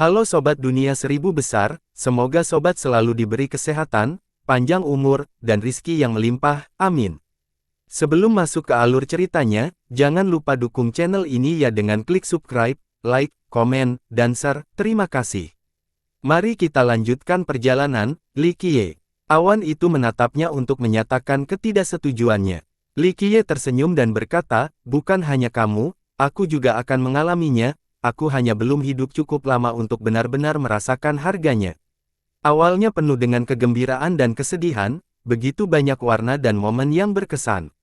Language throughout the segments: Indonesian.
Halo Sobat Dunia Seribu Besar, semoga Sobat selalu diberi kesehatan, panjang umur, dan rizki yang melimpah, amin. Sebelum masuk ke alur ceritanya, jangan lupa dukung channel ini ya dengan klik subscribe, like, komen, dan share, terima kasih. Mari kita lanjutkan perjalanan. Li Qiye. Awan itu menatapnya untuk menyatakan ketidaksetujuannya. Li Qiye tersenyum dan berkata, bukan hanya kamu, aku juga akan mengalaminya, aku hanya belum hidup cukup lama untuk benar-benar merasakan harganya. Awalnya penuh dengan kegembiraan dan kesedihan, begitu banyak warna dan momen yang berkesan.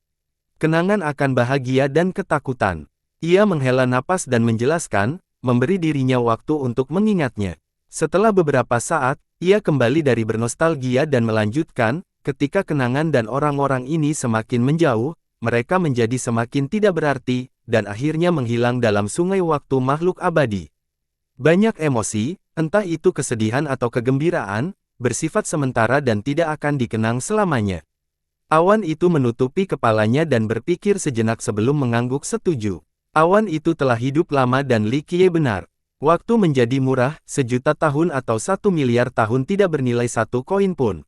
Kenangan akan bahagia dan ketakutan. Ia menghela napas dan menjelaskan, memberi dirinya waktu untuk mengingatnya. Setelah beberapa saat, ia kembali dari bernostalgia dan melanjutkan, ketika kenangan dan orang-orang ini semakin menjauh, mereka menjadi semakin tidak berarti, dan akhirnya menghilang dalam sungai waktu makhluk abadi. Banyak emosi, entah itu kesedihan atau kegembiraan, bersifat sementara dan tidak akan dikenang selamanya. Awan itu menutupi kepalanya dan berpikir sejenak sebelum mengangguk setuju. Awan itu telah hidup lama dan Li Qiye benar. Waktu menjadi murah, 1.000.000 tahun atau 1 miliar tahun tidak bernilai satu koin pun.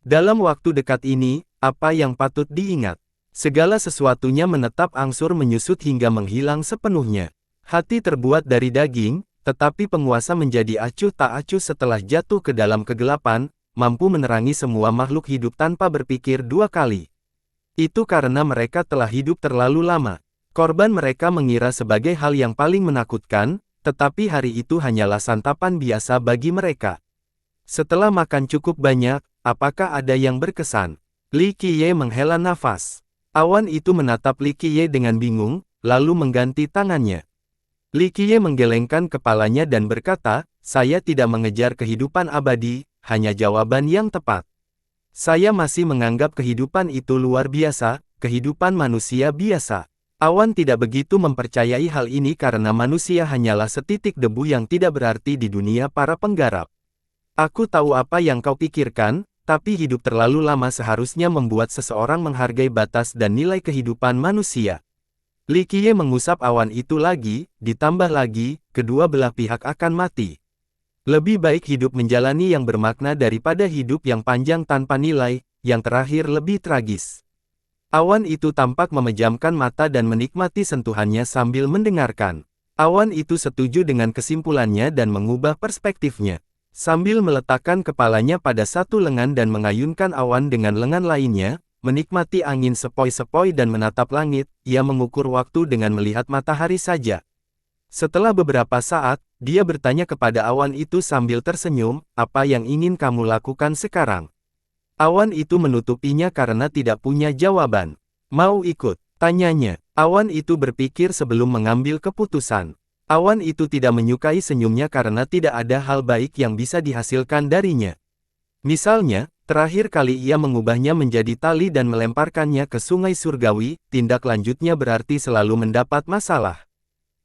Dalam waktu dekat ini, apa yang patut diingat? Segala sesuatunya menetap angsur menyusut hingga menghilang sepenuhnya. Hati terbuat dari daging, tetapi penguasa menjadi acuh tak acuh setelah jatuh ke dalam kegelapan, mampu menerangi semua makhluk hidup tanpa berpikir dua kali. Itu karena mereka telah hidup terlalu lama. Korban mereka mengira sebagai hal yang paling menakutkan, tetapi hari itu hanyalah santapan biasa bagi mereka. Setelah makan cukup banyak, apakah ada yang berkesan? Li Qiye menghela nafas. Awan itu menatap Li Qiye dengan bingung, lalu mengganti tangannya. Li Qiye menggelengkan kepalanya dan berkata, saya tidak mengejar kehidupan abadi, hanya jawaban yang tepat. Saya masih menganggap kehidupan itu luar biasa, kehidupan manusia biasa. Awan tidak begitu mempercayai hal ini karena manusia hanyalah setitik debu yang tidak berarti di dunia para penggarap. Aku tahu apa yang kau pikirkan, tapi hidup terlalu lama seharusnya membuat seseorang menghargai batas dan nilai kehidupan manusia. Li Qiye mengusap awan itu lagi, ditambah lagi, kedua belah pihak akan mati. Lebih baik hidup menjalani yang bermakna daripada hidup yang panjang tanpa nilai, yang terakhir lebih tragis. Awan itu tampak memejamkan mata dan menikmati sentuhannya sambil mendengarkan. Awan itu setuju dengan kesimpulannya dan mengubah perspektifnya. Sambil meletakkan kepalanya pada satu lengan dan mengayunkan awan dengan lengan lainnya, menikmati angin sepoi-sepoi dan menatap langit, ia mengukur waktu dengan melihat matahari saja. Setelah beberapa saat, dia bertanya kepada awan itu sambil tersenyum, apa yang ingin kamu lakukan sekarang? Awan itu menutupinya karena tidak punya jawaban. Mau ikut? Tanyanya. Awan itu berpikir sebelum mengambil keputusan. Awan itu tidak menyukai senyumnya karena tidak ada hal baik yang bisa dihasilkan darinya. Misalnya, terakhir kali ia mengubahnya menjadi tali dan melemparkannya ke sungai surgawi, tindak lanjutnya berarti selalu mendapat masalah.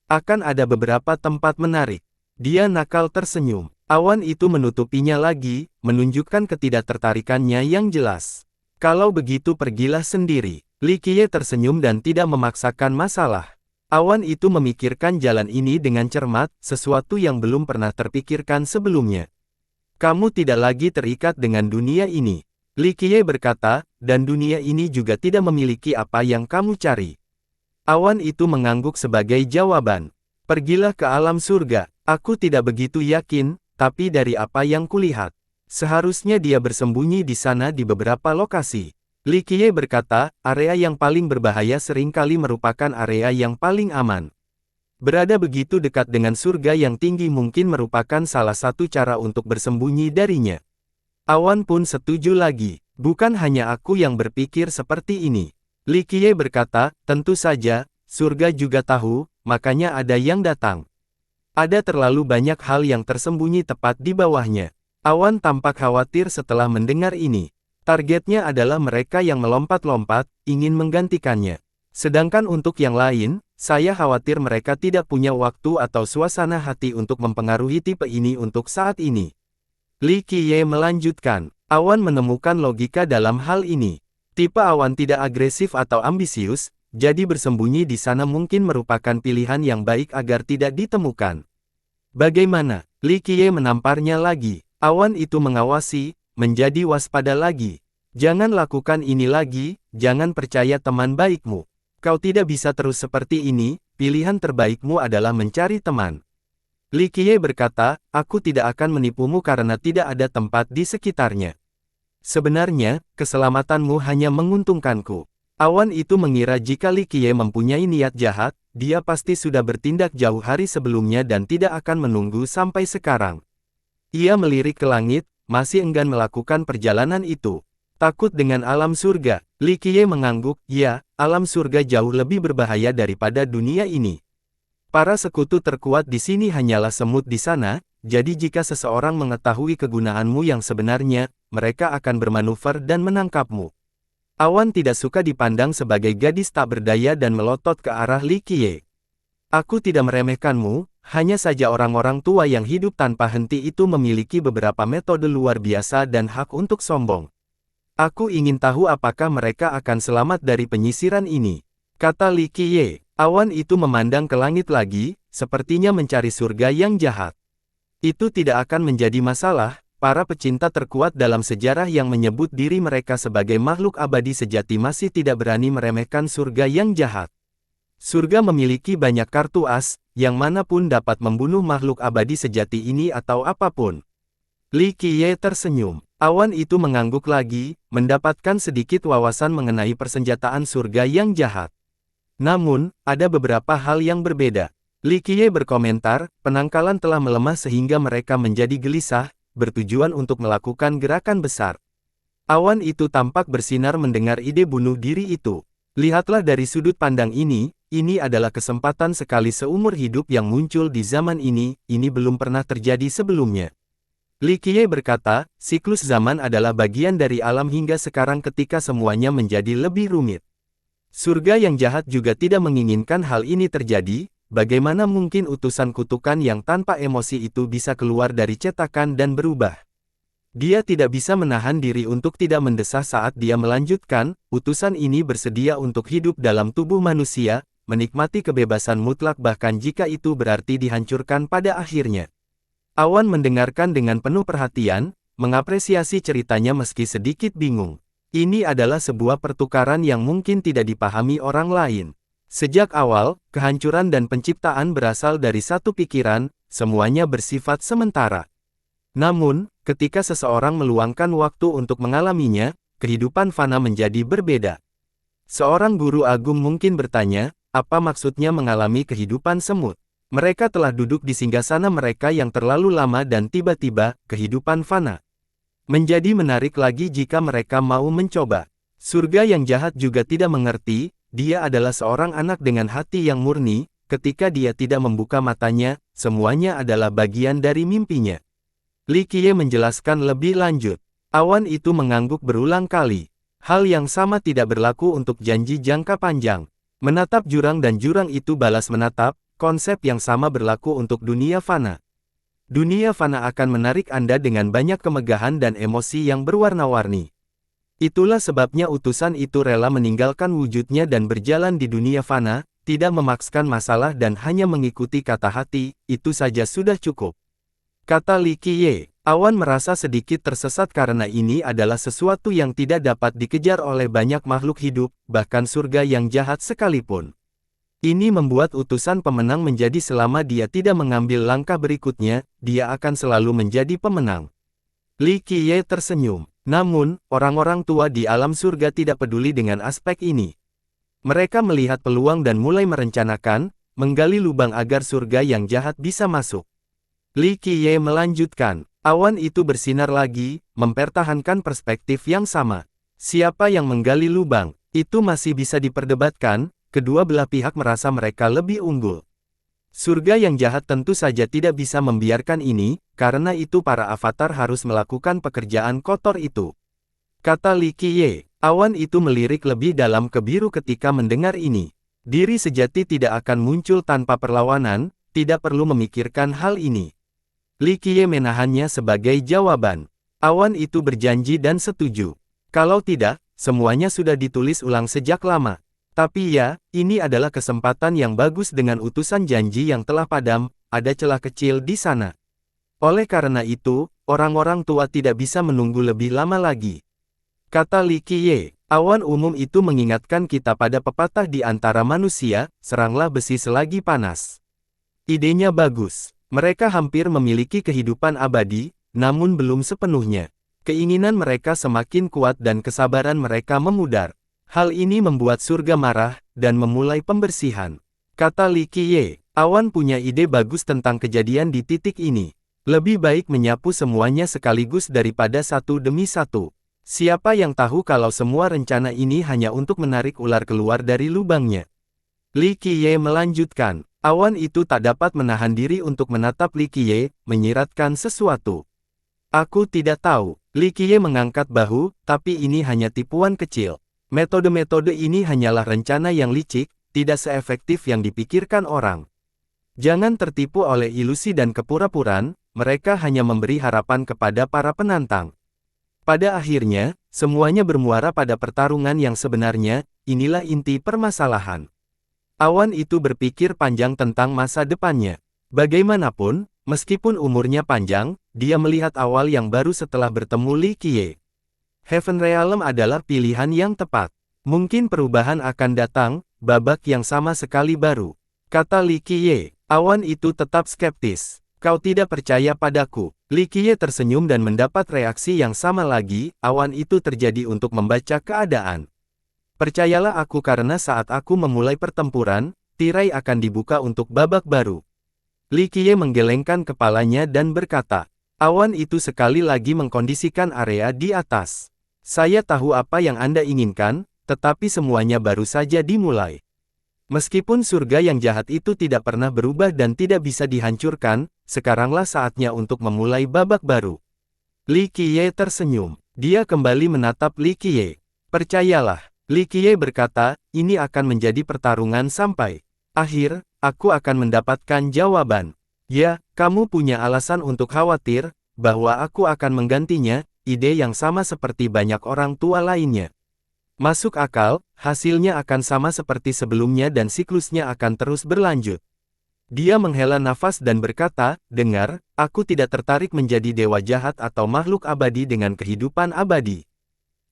Akan ada beberapa tempat menarik. Dia nakal tersenyum. Awan itu menutupinya lagi, menunjukkan ketidaktertarikannya yang jelas. Kalau begitu pergilah sendiri. Li Qiye tersenyum dan tidak memaksakan masalah. Awan itu memikirkan jalan ini dengan cermat, sesuatu yang belum pernah terpikirkan sebelumnya. Kamu tidak lagi terikat dengan dunia ini. Li Qiye berkata, dan dunia ini juga tidak memiliki apa yang kamu cari. Awan itu mengangguk sebagai jawaban. Pergilah ke alam surga. Aku tidak begitu yakin, tapi dari apa yang kulihat, seharusnya dia bersembunyi di sana di beberapa lokasi. Li Qiye berkata, area yang paling berbahaya seringkali merupakan area yang paling aman. Berada begitu dekat dengan surga yang tinggi mungkin merupakan salah satu cara untuk bersembunyi darinya. Awan pun setuju lagi, bukan hanya aku yang berpikir seperti ini. Li Qiye berkata, tentu saja, surga juga tahu, makanya ada yang datang. Ada terlalu banyak hal yang tersembunyi tepat di bawahnya. Awan tampak khawatir setelah mendengar ini. Targetnya adalah mereka yang melompat-lompat, ingin menggantikannya. Sedangkan untuk yang lain, saya khawatir mereka tidak punya waktu atau suasana hati untuk mempengaruhi tipe ini untuk saat ini. Li Qiye melanjutkan, awan menemukan logika dalam hal ini. Tipe awan tidak agresif atau ambisius, jadi bersembunyi di sana mungkin merupakan pilihan yang baik agar tidak ditemukan. Bagaimana? Li Qiye menamparnya lagi. Awan itu mengawasi, menjadi waspada lagi. Jangan lakukan ini lagi, jangan percaya teman baikmu. Kau tidak bisa terus seperti ini, pilihan terbaikmu adalah mencari teman. Li Qiye berkata, aku tidak akan menipumu karena tidak ada tempat di sekitarnya. Sebenarnya, keselamatanmu hanya menguntungkanku. Awan itu mengira jika Li Qiye mempunyai niat jahat, dia pasti sudah bertindak jauh hari sebelumnya dan tidak akan menunggu sampai sekarang. Ia melirik ke langit, masih enggan melakukan perjalanan itu. Takut dengan alam surga, Li Qiye mengangguk, ya, alam surga jauh lebih berbahaya daripada dunia ini. Para sekutu terkuat di sini hanyalah semut di sana, jadi jika seseorang mengetahui kegunaanmu yang sebenarnya, mereka akan bermanuver dan menangkapmu. Awan tidak suka dipandang sebagai gadis tak berdaya dan melotot ke arah Li Qiye. Aku tidak meremehkanmu, hanya saja orang-orang tua yang hidup tanpa henti itu memiliki beberapa metode luar biasa dan hak untuk sombong. Aku ingin tahu apakah mereka akan selamat dari penyisiran ini, kata Li Qiye. Awan itu memandang ke langit lagi, sepertinya mencari surga yang jahat. Itu tidak akan menjadi masalah, para pecinta terkuat dalam sejarah yang menyebut diri mereka sebagai makhluk abadi sejati masih tidak berani meremehkan surga yang jahat. Surga memiliki banyak kartu as, yang manapun dapat membunuh makhluk abadi sejati ini atau apapun. Li Qiye tersenyum. Awan itu mengangguk lagi, mendapatkan sedikit wawasan mengenai persenjataan surga yang jahat. Namun, ada beberapa hal yang berbeda. Li Qiye berkomentar, penangkalan telah melemah sehingga mereka menjadi gelisah, bertujuan untuk melakukan gerakan besar. Awan itu tampak bersinar mendengar ide bunuh diri itu. Lihatlah dari sudut pandang ini adalah kesempatan sekali seumur hidup yang muncul di zaman ini belum pernah terjadi sebelumnya. Li Qiye berkata, siklus zaman adalah bagian dari alam hingga sekarang ketika semuanya menjadi lebih rumit. Surga yang jahat juga tidak menginginkan hal ini terjadi, bagaimana mungkin utusan kutukan yang tanpa emosi itu bisa keluar dari cetakan dan berubah? Dia tidak bisa menahan diri untuk tidak mendesah saat dia melanjutkan, utusan ini bersedia untuk hidup dalam tubuh manusia, menikmati kebebasan mutlak bahkan jika itu berarti dihancurkan pada akhirnya. Awan mendengarkan dengan penuh perhatian, mengapresiasi ceritanya meski sedikit bingung. Ini adalah sebuah pertukaran yang mungkin tidak dipahami orang lain. Sejak awal, kehancuran dan penciptaan berasal dari satu pikiran, semuanya bersifat sementara. Namun, ketika seseorang meluangkan waktu untuk mengalaminya, kehidupan fana menjadi berbeda. Seorang guru agung mungkin bertanya, apa maksudnya mengalami kehidupan semut? Mereka telah duduk di singgasana mereka yang terlalu lama dan tiba-tiba, kehidupan fana. Menjadi menarik lagi jika mereka mau mencoba. Surga yang jahat juga tidak mengerti, dia adalah seorang anak dengan hati yang murni, ketika dia tidak membuka matanya, semuanya adalah bagian dari mimpinya. Li Qiye menjelaskan lebih lanjut. Awan itu mengangguk berulang kali. Hal yang sama tidak berlaku untuk janji jangka panjang. Menatap jurang dan jurang itu balas menatap, konsep yang sama berlaku untuk dunia fana. Dunia fana akan menarik Anda dengan banyak kemegahan dan emosi yang berwarna-warni. Itulah sebabnya utusan itu rela meninggalkan wujudnya dan berjalan di dunia fana, tidak memaksakan masalah dan hanya mengikuti kata hati, itu saja sudah cukup. Kata Li Qiye. Awan merasa sedikit tersesat karena ini adalah sesuatu yang tidak dapat dikejar oleh banyak makhluk hidup, bahkan surga yang jahat sekalipun. Ini membuat utusan pemenang menjadi selama dia tidak mengambil langkah berikutnya, dia akan selalu menjadi pemenang. Li Qiye tersenyum. Namun, orang-orang tua di alam surga tidak peduli dengan aspek ini. Mereka melihat peluang dan mulai merencanakan, menggali lubang agar surga yang jahat bisa masuk. Li Qiye melanjutkan, awan itu bersinar lagi, mempertahankan perspektif yang sama. Siapa yang menggali lubang, itu masih bisa diperdebatkan, kedua belah pihak merasa mereka lebih unggul. Surga yang jahat tentu saja tidak bisa membiarkan ini, karena itu para avatar harus melakukan pekerjaan kotor itu. Kata Li Qiye, awan itu melirik lebih dalam ke biru ketika mendengar ini. Diri sejati tidak akan muncul tanpa perlawanan, tidak perlu memikirkan hal ini. Li Qiye menahannya sebagai jawaban. Awan itu berjanji dan setuju. Kalau tidak, semuanya sudah ditulis ulang sejak lama. Tapi ya, ini adalah kesempatan yang bagus dengan utusan janji yang telah padam, ada celah kecil di sana. Oleh karena itu, orang-orang tua tidak bisa menunggu lebih lama lagi. Kata Li Qiye, awan umum itu mengingatkan kita pada pepatah di antara manusia, seranglah besi selagi panas. Idenya bagus. Mereka hampir memiliki kehidupan abadi, namun belum sepenuhnya. Keinginan mereka semakin kuat dan kesabaran mereka memudar. Hal ini membuat surga marah, dan memulai pembersihan. Kata Li Qiye, awan punya ide bagus tentang kejadian di titik ini. Lebih baik menyapu semuanya sekaligus daripada satu demi satu. Siapa yang tahu kalau semua rencana ini hanya untuk menarik ular keluar dari lubangnya. Li Qiye melanjutkan, awan itu tak dapat menahan diri untuk menatap Li Qiye, menyiratkan sesuatu. Aku tidak tahu. Li Qiye mengangkat bahu, tapi ini hanya tipuan kecil. Metode-metode ini hanyalah rencana yang licik, tidak seefektif yang dipikirkan orang. Jangan tertipu oleh ilusi dan kepura-puraan, mereka hanya memberi harapan kepada para penantang. Pada akhirnya, semuanya bermuara pada pertarungan yang sebenarnya, inilah inti permasalahan. Awan itu berpikir panjang tentang masa depannya. Bagaimanapun, meskipun umurnya panjang, dia melihat awal yang baru setelah bertemu Li Qiye. Heaven Realm adalah pilihan yang tepat. Mungkin perubahan akan datang, babak yang sama sekali baru. Kata Li Qiye, awan itu tetap skeptis. Kau tidak percaya padaku. Li Qiye tersenyum dan mendapat reaksi yang sama lagi, awan itu terjadi untuk membaca keadaan. Percayalah aku karena saat aku memulai pertempuran, tirai akan dibuka untuk babak baru. Li Qiye menggelengkan kepalanya dan berkata, awan itu sekali lagi mengkondisikan area di atas. Saya tahu apa yang Anda inginkan, tetapi semuanya baru saja dimulai. Meskipun surga yang jahat itu tidak pernah berubah dan tidak bisa dihancurkan, sekaranglah saatnya untuk memulai babak baru. Li Qiye tersenyum. Dia kembali menatap Li Qiye. Percayalah, Li Qiye berkata, ini akan menjadi pertarungan sampai akhir, aku akan mendapatkan jawaban. Ya, kamu punya alasan untuk khawatir, bahwa aku akan menggantinya, ide yang sama seperti banyak orang tua lainnya. Masuk akal, hasilnya akan sama seperti sebelumnya dan siklusnya akan terus berlanjut. Dia menghela nafas dan berkata, dengar, aku tidak tertarik menjadi dewa jahat atau makhluk abadi dengan kehidupan abadi.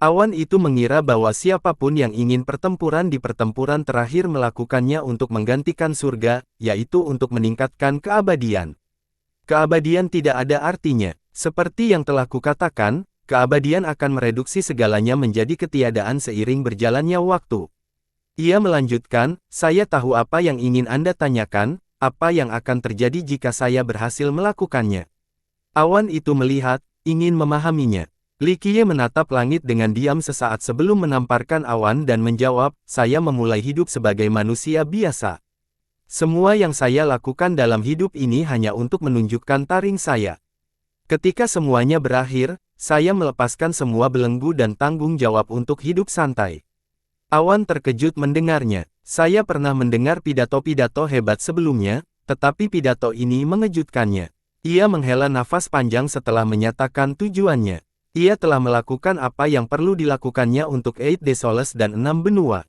Awan itu mengira bahwa siapapun yang ingin pertempuran di pertempuran terakhir melakukannya untuk menggantikan surga, yaitu untuk meningkatkan keabadian. Keabadian tidak ada artinya. Seperti yang telah kukatakan, keabadian akan mereduksi segalanya menjadi ketiadaan seiring berjalannya waktu. Ia melanjutkan, saya tahu apa yang ingin Anda tanyakan, apa yang akan terjadi jika saya berhasil melakukannya. Awan itu melihat, ingin memahaminya. Li Qiye menatap langit dengan diam sesaat sebelum menamparkan awan dan menjawab, saya memulai hidup sebagai manusia biasa. Semua yang saya lakukan dalam hidup ini hanya untuk menunjukkan taring saya. Ketika semuanya berakhir, saya melepaskan semua belenggu dan tanggung jawab untuk hidup santai. Awan terkejut mendengarnya. Saya pernah mendengar pidato-pidato hebat sebelumnya, tetapi pidato ini mengejutkannya. Ia menghela nafas panjang setelah menyatakan tujuannya. Ia telah melakukan apa yang perlu dilakukannya untuk Eight Desoles dan 6 benua.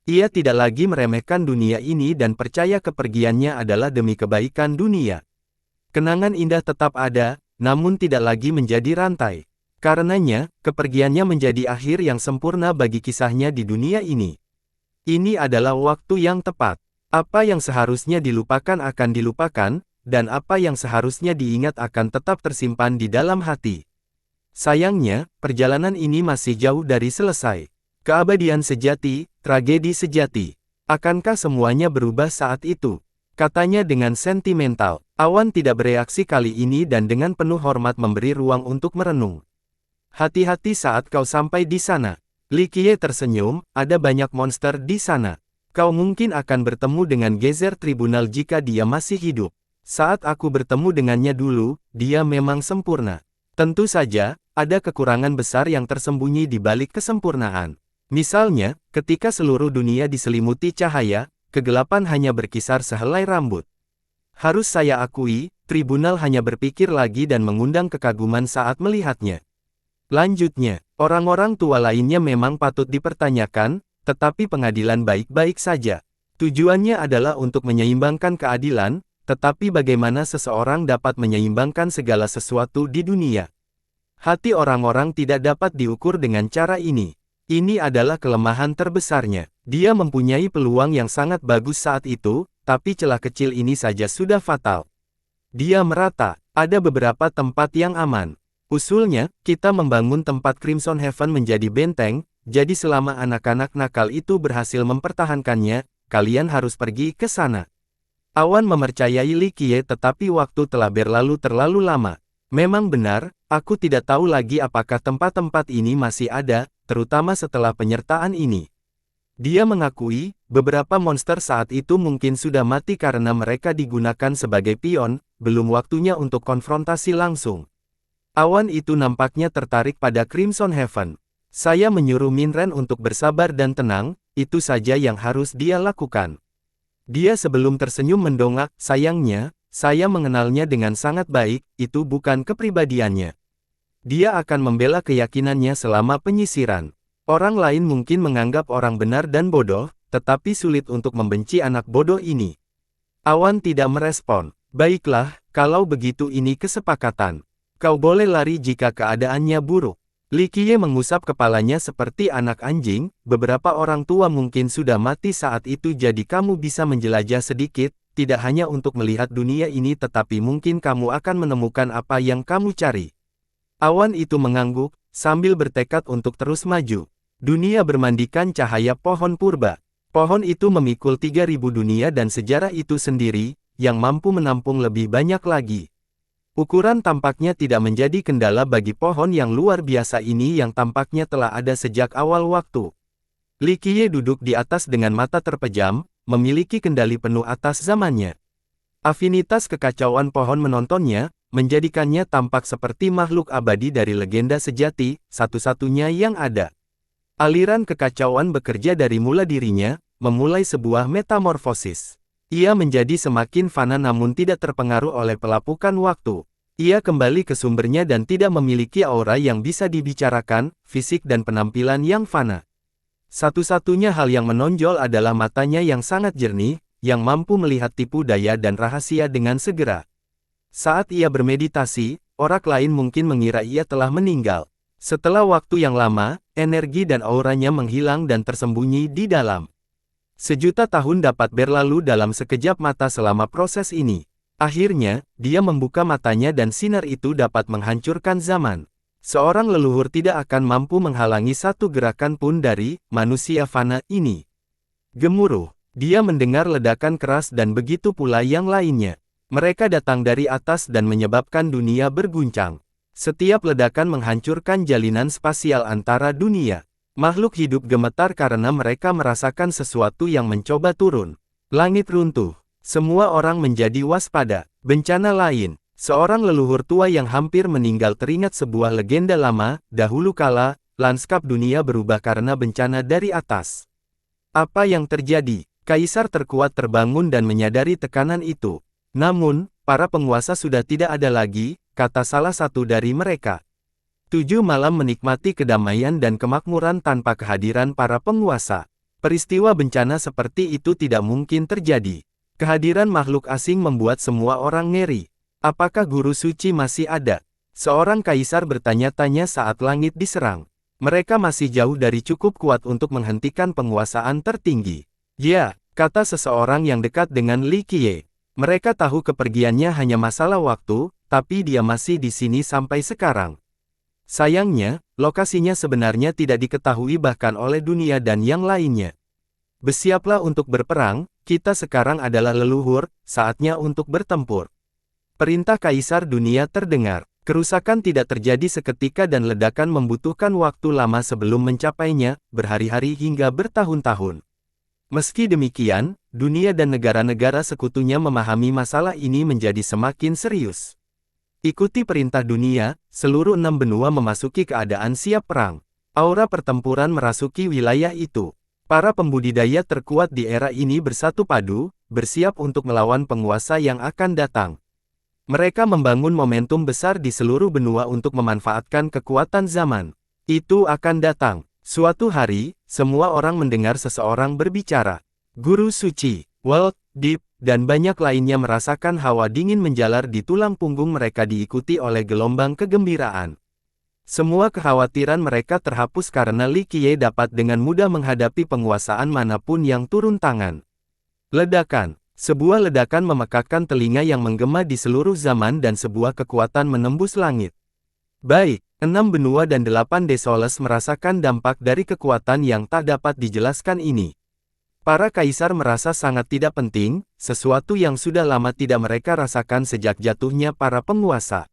Ia tidak lagi meremehkan dunia ini dan percaya kepergiannya adalah demi kebaikan dunia. Kenangan indah tetap ada, namun tidak lagi menjadi rantai. Karenanya, kepergiannya menjadi akhir yang sempurna bagi kisahnya di dunia ini. Ini adalah waktu yang tepat. Apa yang seharusnya dilupakan akan dilupakan, dan apa yang seharusnya diingat akan tetap tersimpan di dalam hati. Sayangnya, perjalanan ini masih jauh dari selesai. Keabadian sejati, tragedi sejati. Akankah semuanya berubah saat itu? Katanya dengan sentimental. Awan tidak bereaksi kali ini dan dengan penuh hormat memberi ruang untuk merenung. Hati-hati saat kau sampai di sana. Li Qiye tersenyum, ada banyak monster di sana. Kau mungkin akan bertemu dengan Gezer Tribunal jika dia masih hidup. Saat aku bertemu dengannya dulu, dia memang sempurna. Tentu saja, ada kekurangan besar yang tersembunyi di balik kesempurnaan. Misalnya, ketika seluruh dunia diselimuti cahaya, kegelapan hanya berkisar sehelai rambut. Harus saya akui, tribunal hanya berpikir lagi dan mengundang kekaguman saat melihatnya. Lanjutnya, orang-orang tua lainnya memang patut dipertanyakan, tetapi pengadilan baik-baik saja. Tujuannya adalah untuk menyeimbangkan keadilan, tetapi bagaimana seseorang dapat menyeimbangkan segala sesuatu di dunia? Hati orang-orang tidak dapat diukur dengan cara ini. Ini adalah kelemahan terbesarnya. Dia mempunyai peluang yang sangat bagus saat itu, tapi celah kecil ini saja sudah fatal. Dia merata, ada beberapa tempat yang aman. Usulnya, kita membangun tempat Crimson Heaven menjadi benteng, jadi selama anak-anak nakal itu berhasil mempertahankannya, kalian harus pergi ke sana. Awan mempercayai Li Qiye, tetapi waktu telah berlalu terlalu lama. Memang benar, aku tidak tahu lagi apakah tempat-tempat ini masih ada, terutama setelah penyertaan ini. Dia mengakui, beberapa monster saat itu mungkin sudah mati karena mereka digunakan sebagai pion, belum waktunya untuk konfrontasi langsung. Awan itu nampaknya tertarik pada Crimson Heaven. Saya menyuruh Minren untuk bersabar dan tenang, itu saja yang harus dia lakukan. Dia sebelum tersenyum mendongak, sayangnya, saya mengenalnya dengan sangat baik, itu bukan kepribadiannya. Dia akan membela keyakinannya selama penyisiran. Orang lain mungkin menganggap orang benar dan bodoh, tetapi sulit untuk membenci anak bodoh ini. Awan tidak merespon. Baiklah, kalau begitu ini kesepakatan. Kau boleh lari jika keadaannya buruk. Li Qiye mengusap kepalanya seperti anak anjing, beberapa orang tua mungkin sudah mati saat itu jadi kamu bisa menjelajah sedikit, tidak hanya untuk melihat dunia ini tetapi mungkin kamu akan menemukan apa yang kamu cari. Awan itu mengangguk, sambil bertekad untuk terus maju. Dunia bermandikan cahaya pohon purba. Pohon itu memikul 3000 dunia dan sejarah itu sendiri, yang mampu menampung lebih banyak lagi. Ukuran tampaknya tidak menjadi kendala bagi pohon yang luar biasa ini yang tampaknya telah ada sejak awal waktu. Li Qiye duduk di atas dengan mata terpejam, memiliki kendali penuh atas zamannya. Afinitas kekacauan pohon menontonnya, menjadikannya tampak seperti makhluk abadi dari legenda sejati, satu-satunya yang ada. Aliran kekacauan bekerja dari mula dirinya, memulai sebuah metamorfosis. Ia menjadi semakin fana namun tidak terpengaruh oleh pelapukan waktu. Ia kembali ke sumbernya dan tidak memiliki aura yang bisa dibicarakan, fisik dan penampilan yang fana. Satu-satunya hal yang menonjol adalah matanya yang sangat jernih, yang mampu melihat tipu daya dan rahasia dengan segera. Saat ia bermeditasi, orang lain mungkin mengira ia telah meninggal. Setelah waktu yang lama, energi dan auranya menghilang dan tersembunyi di dalam. Sejuta tahun dapat berlalu dalam sekejap mata selama proses ini. Akhirnya, dia membuka matanya dan sinar itu dapat menghancurkan zaman. Seorang leluhur tidak akan mampu menghalangi satu gerakan pun dari manusia fana ini. Gemuruh, dia mendengar ledakan keras dan begitu pula yang lainnya. Mereka datang dari atas dan menyebabkan dunia berguncang. Setiap ledakan menghancurkan jalinan spasial antara dunia. Makhluk hidup gemetar karena mereka merasakan sesuatu yang mencoba turun. Langit runtuh. Semua orang menjadi waspada. Bencana lain. Seorang leluhur tua yang hampir meninggal teringat sebuah legenda lama, dahulu kala, lanskap dunia berubah karena bencana dari atas. Apa yang terjadi? Kaisar terkuat terbangun dan menyadari tekanan itu. Namun, para penguasa sudah tidak ada lagi, kata salah satu dari mereka. 7 malam menikmati kedamaian dan kemakmuran tanpa kehadiran para penguasa. Peristiwa bencana seperti itu tidak mungkin terjadi. Kehadiran makhluk asing membuat semua orang ngeri. Apakah guru suci masih ada? Seorang kaisar bertanya-tanya saat langit diserang. Mereka masih jauh dari cukup kuat untuk menghentikan penguasaan tertinggi. Ya, kata seseorang yang dekat dengan Li Qiye. Mereka tahu kepergiannya hanya masalah waktu, tapi dia masih di sini sampai sekarang. Sayangnya, lokasinya sebenarnya tidak diketahui bahkan oleh dunia dan yang lainnya. Bersiaplah untuk berperang, kita sekarang adalah leluhur, saatnya untuk bertempur. Perintah Kaisar Dunia terdengar. Kerusakan tidak terjadi seketika dan ledakan membutuhkan waktu lama sebelum mencapainya, berhari-hari hingga bertahun-tahun. Meski demikian, dunia dan negara-negara sekutunya memahami masalah ini menjadi semakin serius. Ikuti perintah dunia, seluruh 6 benua memasuki keadaan siap perang. Aura pertempuran merasuki wilayah itu. Para pembudidaya terkuat di era ini bersatu padu, bersiap untuk melawan penguasa yang akan datang. Mereka membangun momentum besar di seluruh benua untuk memanfaatkan kekuatan zaman. Itu akan datang. Suatu hari, semua orang mendengar seseorang berbicara. Guru suci, World Deep dan banyak lainnya merasakan hawa dingin menjalar di tulang punggung mereka diikuti oleh gelombang kegembiraan. Semua kekhawatiran mereka terhapus karena Li Qiye dapat dengan mudah menghadapi penguasaan manapun yang turun tangan. Ledakan. Sebuah ledakan memekakkan telinga yang menggema di seluruh zaman dan sebuah kekuatan menembus langit. Baik, 6 benua dan 8 Desoles merasakan dampak dari kekuatan yang tak dapat dijelaskan ini. Para kaisar merasa sangat tidak penting, sesuatu yang sudah lama tidak mereka rasakan sejak jatuhnya para penguasa.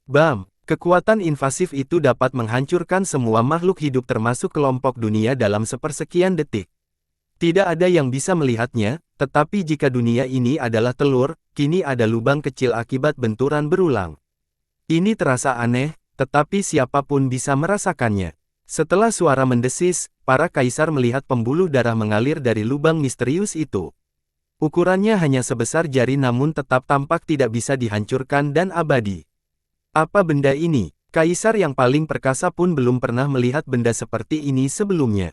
Bam! Kekuatan invasif itu dapat menghancurkan semua makhluk hidup termasuk kelompok dunia dalam sepersekian detik. Tidak ada yang bisa melihatnya, tetapi jika dunia ini adalah telur, kini ada lubang kecil akibat benturan berulang. Ini terasa aneh, tetapi siapapun bisa merasakannya. Setelah suara mendesis, para kaisar melihat pembuluh darah mengalir dari lubang misterius itu. Ukurannya hanya sebesar jari namun tetap tampak tidak bisa dihancurkan dan abadi. Apa benda ini? Kaisar yang paling perkasa pun belum pernah melihat benda seperti ini sebelumnya.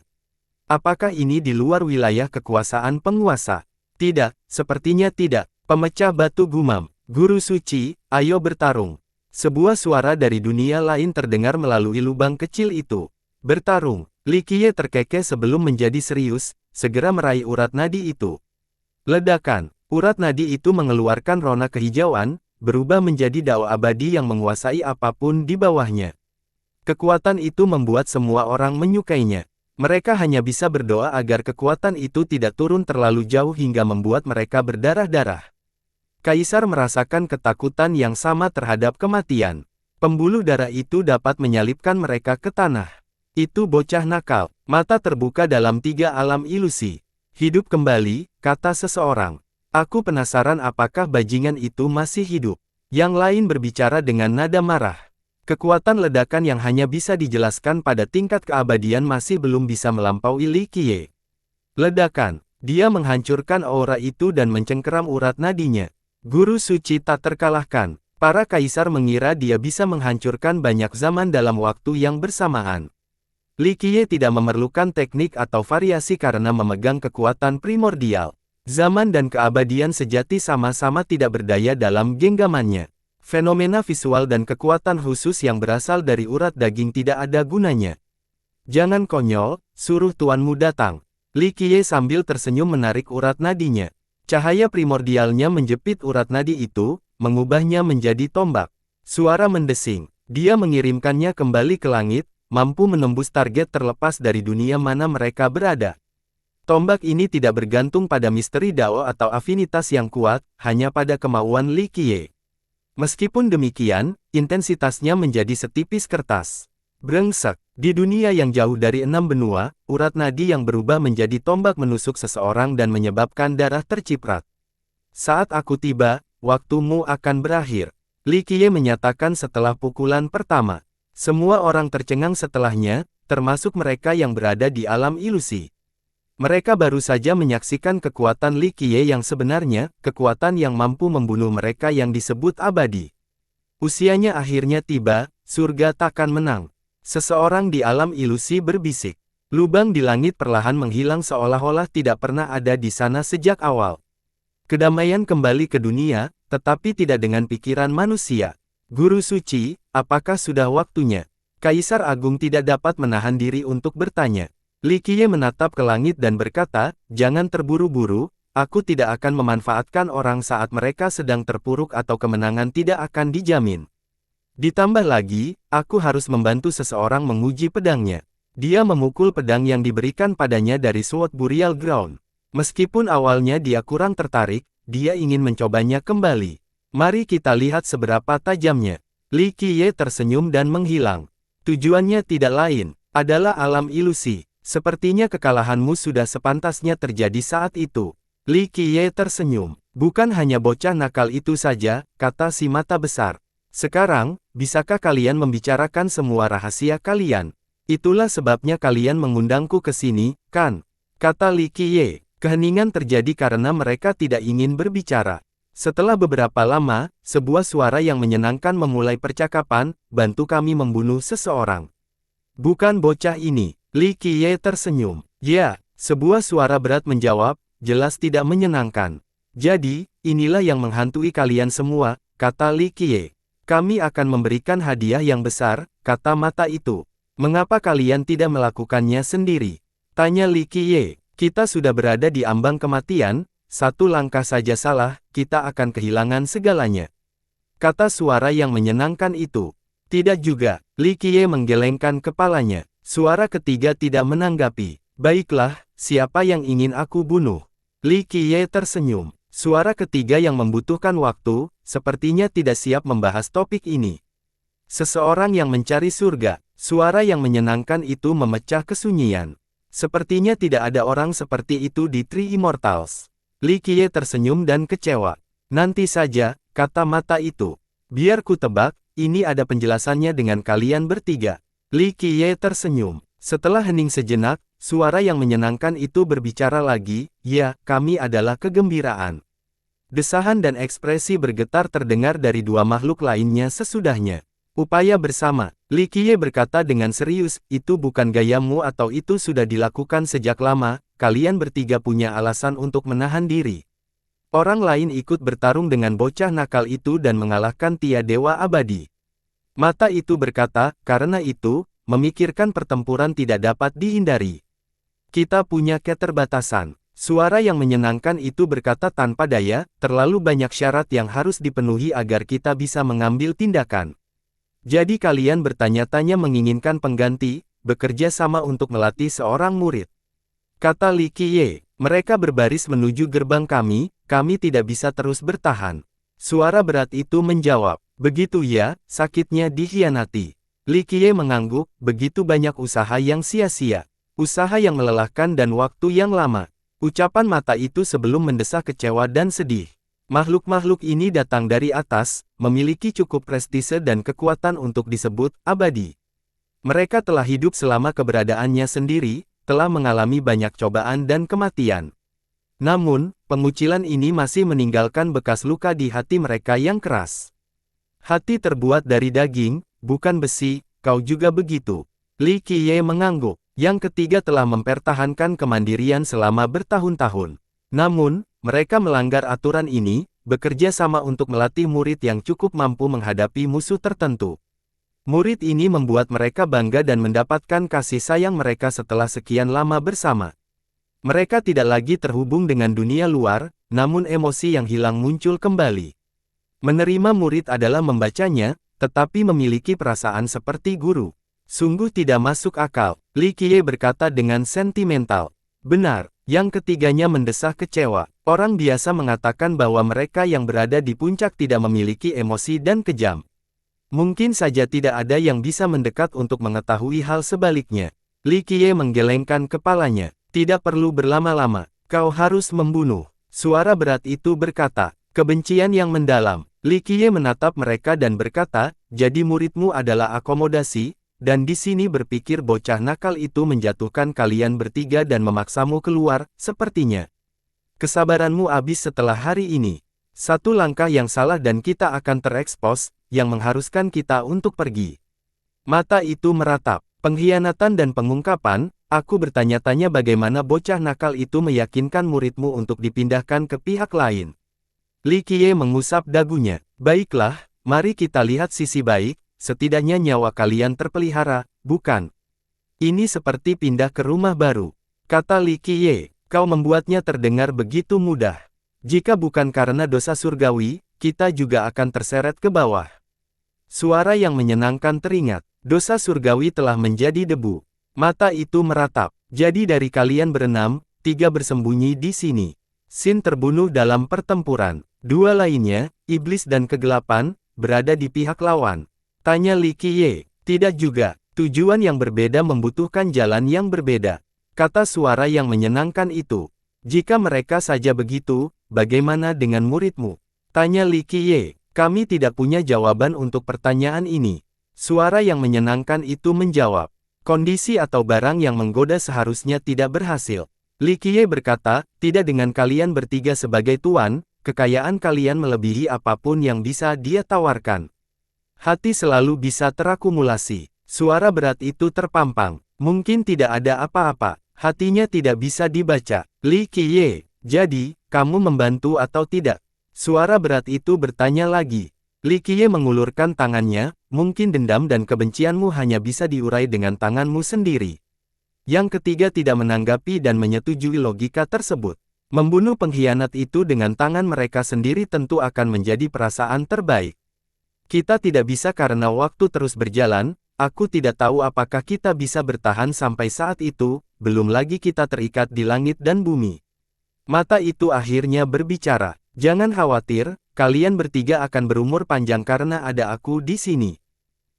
Apakah ini di luar wilayah kekuasaan penguasa? Tidak, sepertinya tidak. Pemecah batu gumam. Guru suci, ayo bertarung. Sebuah suara dari dunia lain terdengar melalui lubang kecil itu. Bertarung. Li Qiye terkekeh sebelum menjadi serius, segera meraih urat nadi itu. Ledakan. Urat nadi itu mengeluarkan rona kehijauan, berubah menjadi dao abadi yang menguasai apapun di bawahnya. Kekuatan itu membuat semua orang menyukainya. Mereka hanya bisa berdoa agar kekuatan itu tidak turun terlalu jauh hingga membuat mereka berdarah-darah. Kaisar merasakan ketakutan yang sama terhadap kematian. Pembuluh darah itu dapat menyalipkan mereka ke tanah. Itu bocah nakal. Mata terbuka dalam 3 alam ilusi. Hidup kembali, kata seseorang. Aku penasaran apakah bajingan itu masih hidup. Yang lain berbicara dengan nada marah. Kekuatan ledakan yang hanya bisa dijelaskan pada tingkat keabadian masih belum bisa melampaui Li Qiye. Ledakan. Dia menghancurkan aura itu dan mencengkeram urat nadinya. Guru suci tak terkalahkan. Para kaisar mengira dia bisa menghancurkan banyak zaman dalam waktu yang bersamaan. Li Qiye tidak memerlukan teknik atau variasi karena memegang kekuatan primordial. Zaman dan keabadian sejati sama-sama tidak berdaya dalam genggamannya. Fenomena visual dan kekuatan khusus yang berasal dari urat daging tidak ada gunanya. Jangan konyol, suruh tuanmu datang. Li Qiye sambil tersenyum menarik urat nadinya. Cahaya primordialnya menjepit urat nadi itu, mengubahnya menjadi tombak. Suara mendesing. Dia mengirimkannya kembali ke langit, mampu menembus target terlepas dari dunia mana mereka berada. Tombak ini tidak bergantung pada misteri dao atau afinitas yang kuat, hanya pada kemauan Li Qiye. Meskipun demikian, intensitasnya menjadi setipis kertas. Brengsek. Di dunia yang jauh dari 6 benua, urat nadi yang berubah menjadi tombak menusuk seseorang dan menyebabkan darah terciprat. Saat aku tiba, waktumu akan berakhir. Li Qiye menyatakan setelah pukulan pertama. Semua orang tercengang setelahnya, termasuk mereka yang berada di alam ilusi. Mereka baru saja menyaksikan kekuatan Li Qiye yang sebenarnya, kekuatan yang mampu membunuh mereka yang disebut abadi. Usianya akhirnya tiba, surga takkan menang. Seseorang di alam ilusi berbisik. Lubang di langit perlahan menghilang seolah-olah tidak pernah ada di sana sejak awal. Kedamaian kembali ke dunia, tetapi tidak dengan pikiran manusia. Guru suci, apakah sudah waktunya? Kaisar Agung tidak dapat menahan diri untuk bertanya. Li Qiye menatap ke langit dan berkata, jangan terburu-buru, aku tidak akan memanfaatkan orang saat mereka sedang terpuruk atau kemenangan tidak akan dijamin. Ditambah lagi, aku harus membantu seseorang menguji pedangnya. Dia memukul pedang yang diberikan padanya dari Sword Burial Ground. Meskipun awalnya dia kurang tertarik, dia ingin mencobanya kembali. Mari kita lihat seberapa tajamnya. Li Qiye tersenyum dan menghilang. Tujuannya tidak lain, adalah alam ilusi. Sepertinya kekalahanmu sudah sepantasnya terjadi saat itu. Li Qiye tersenyum. Bukan hanya bocah nakal itu saja, kata si mata besar. Sekarang, bisakah kalian membicarakan semua rahasia kalian? Itulah sebabnya kalian mengundangku ke sini, kan? Kata Li Qiye. Keheningan terjadi karena mereka tidak ingin berbicara. Setelah beberapa lama, sebuah suara yang menyenangkan memulai percakapan, bantu kami membunuh seseorang. Bukan bocah ini. Li Qiye tersenyum. Ya, sebuah suara berat menjawab, jelas tidak menyenangkan. Jadi, inilah yang menghantui kalian semua, kata Li Qiye. Kami akan memberikan hadiah yang besar, kata mata itu. Mengapa kalian tidak melakukannya sendiri? Tanya Li Qiye. Kita sudah berada di ambang kematian, satu langkah saja salah, kita akan kehilangan segalanya. Kata suara yang menyenangkan itu. Tidak juga, Li Qiye menggelengkan kepalanya. Suara ketiga tidak menanggapi. Baiklah, siapa yang ingin aku bunuh? Li Qiye tersenyum. Suara ketiga yang membutuhkan waktu, sepertinya tidak siap membahas topik ini. Seseorang yang mencari surga, suara yang menyenangkan itu memecah kesunyian. Sepertinya tidak ada orang seperti itu di Three Immortals. Li Qiye tersenyum dan kecewa. Nanti saja, kata mata itu. Biar ku tebak, ini ada penjelasannya dengan kalian bertiga. Li Qiye tersenyum. Setelah hening sejenak, suara yang menyenangkan itu berbicara lagi, ya, kami adalah kegembiraan. Desahan dan ekspresi bergetar terdengar dari dua makhluk lainnya sesudahnya. Upaya bersama, Li Qiye berkata dengan serius, itu bukan gayamu atau itu sudah dilakukan sejak lama, kalian bertiga punya alasan untuk menahan diri. Orang lain ikut bertarung dengan bocah nakal itu dan mengalahkan Tia Dewa Abadi. Mata itu berkata, karena itu, memikirkan pertempuran tidak dapat dihindari. Kita punya keterbatasan. Suara yang menyenangkan itu berkata tanpa daya, terlalu banyak syarat yang harus dipenuhi agar kita bisa mengambil tindakan. Jadi kalian bertanya-tanya menginginkan pengganti, bekerja sama untuk melatih seorang murid. Kata Li Qiye, mereka berbaris menuju gerbang kami tidak bisa terus bertahan. Suara berat itu menjawab, begitu ya, sakitnya dikhianati. Li Qiye mengangguk, begitu banyak usaha yang sia-sia. Usaha yang melelahkan dan waktu yang lama. Ucapan mata itu sebelum mendesah kecewa dan sedih. Makhluk-makhluk ini datang dari atas, memiliki cukup prestise dan kekuatan untuk disebut abadi. Mereka telah hidup selama keberadaannya sendiri, telah mengalami banyak cobaan dan kematian. Namun, pengucilan ini masih meninggalkan bekas luka di hati mereka yang keras. Hati terbuat dari daging, bukan besi, kau juga begitu. Li Qiye mengangguk. Yang ketiga telah mempertahankan kemandirian selama bertahun-tahun. Namun, mereka melanggar aturan ini, bekerja sama untuk melatih murid yang cukup mampu menghadapi musuh tertentu. Murid ini membuat mereka bangga dan mendapatkan kasih sayang mereka setelah sekian lama bersama. Mereka tidak lagi terhubung dengan dunia luar, namun emosi yang hilang muncul kembali. Menerima murid adalah membacanya, tetapi memiliki perasaan seperti guru. Sungguh tidak masuk akal, Li Qiye berkata dengan sentimental. Benar, yang ketiganya mendesah kecewa. Orang biasa mengatakan bahwa mereka yang berada di puncak tidak memiliki emosi dan kejam. Mungkin saja tidak ada yang bisa mendekat untuk mengetahui hal sebaliknya. Li Qiye menggelengkan kepalanya. Tidak perlu berlama-lama, kau harus membunuh. Suara berat itu berkata, kebencian yang mendalam. Li Qiye menatap mereka dan berkata, jadi muridmu adalah akomodasi, dan di sini berpikir bocah nakal itu menjatuhkan kalian bertiga dan memaksamu keluar, sepertinya. Kesabaranmu habis setelah hari ini. Satu langkah yang salah dan kita akan terekspos, yang mengharuskan kita untuk pergi. Mata itu meratap, pengkhianatan dan pengungkapan, aku bertanya-tanya bagaimana bocah nakal itu meyakinkan muridmu untuk dipindahkan ke pihak lain. Li Qiye mengusap dagunya, baiklah, mari kita lihat sisi baik. Setidaknya nyawa kalian terpelihara, bukan? Ini seperti pindah ke rumah baru. Kata Li Qiye, kau membuatnya terdengar begitu mudah. Jika bukan karena dosa surgawi, kita juga akan terseret ke bawah. Suara yang menyenangkan teringat, dosa surgawi telah menjadi debu. Mata itu meratap, jadi dari kalian berenam, 3 bersembunyi di sini. Sin terbunuh dalam pertempuran. 2 lainnya, iblis dan kegelapan, berada di pihak lawan. Tanya Li Qiye, tidak juga, tujuan yang berbeda membutuhkan jalan yang berbeda. Kata suara yang menyenangkan itu. Jika mereka saja begitu, bagaimana dengan muridmu? Tanya Li Qiye, kami tidak punya jawaban untuk pertanyaan ini. Suara yang menyenangkan itu menjawab, kondisi atau barang yang menggoda seharusnya tidak berhasil. Li Qiye berkata, tidak dengan kalian bertiga sebagai tuan, kekayaan kalian melebihi apapun yang bisa dia tawarkan. Hati selalu bisa terakumulasi. Suara berat itu terpampang. Mungkin tidak ada apa-apa. Hatinya tidak bisa dibaca. Li Qiye, jadi, kamu membantu atau tidak? Suara berat itu bertanya lagi. Li Qiye mengulurkan tangannya, mungkin dendam dan kebencianmu hanya bisa diurai dengan tanganmu sendiri. Yang ketiga tidak menanggapi dan menyetujui logika tersebut. Membunuh pengkhianat itu dengan tangan mereka sendiri tentu akan menjadi perasaan terbaik. Kita tidak bisa karena waktu terus berjalan, aku tidak tahu apakah kita bisa bertahan sampai saat itu, belum lagi kita terikat di langit dan bumi. Mata itu akhirnya berbicara, jangan khawatir, kalian bertiga akan berumur panjang karena ada aku di sini.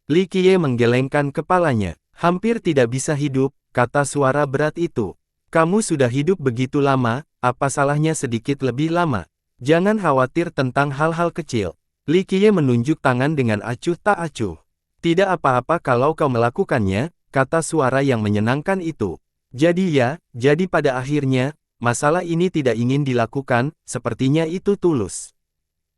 Li Qiye menggelengkan kepalanya, hampir tidak bisa hidup, kata suara berat itu. Kamu sudah hidup begitu lama, apa salahnya sedikit lebih lama? Jangan khawatir tentang hal-hal kecil. Li Qiye menunjuk tangan dengan acuh tak acuh. Tidak apa-apa kalau kau melakukannya, kata suara yang menyenangkan itu. Jadi pada akhirnya, masalah ini tidak ingin dilakukan, sepertinya itu tulus.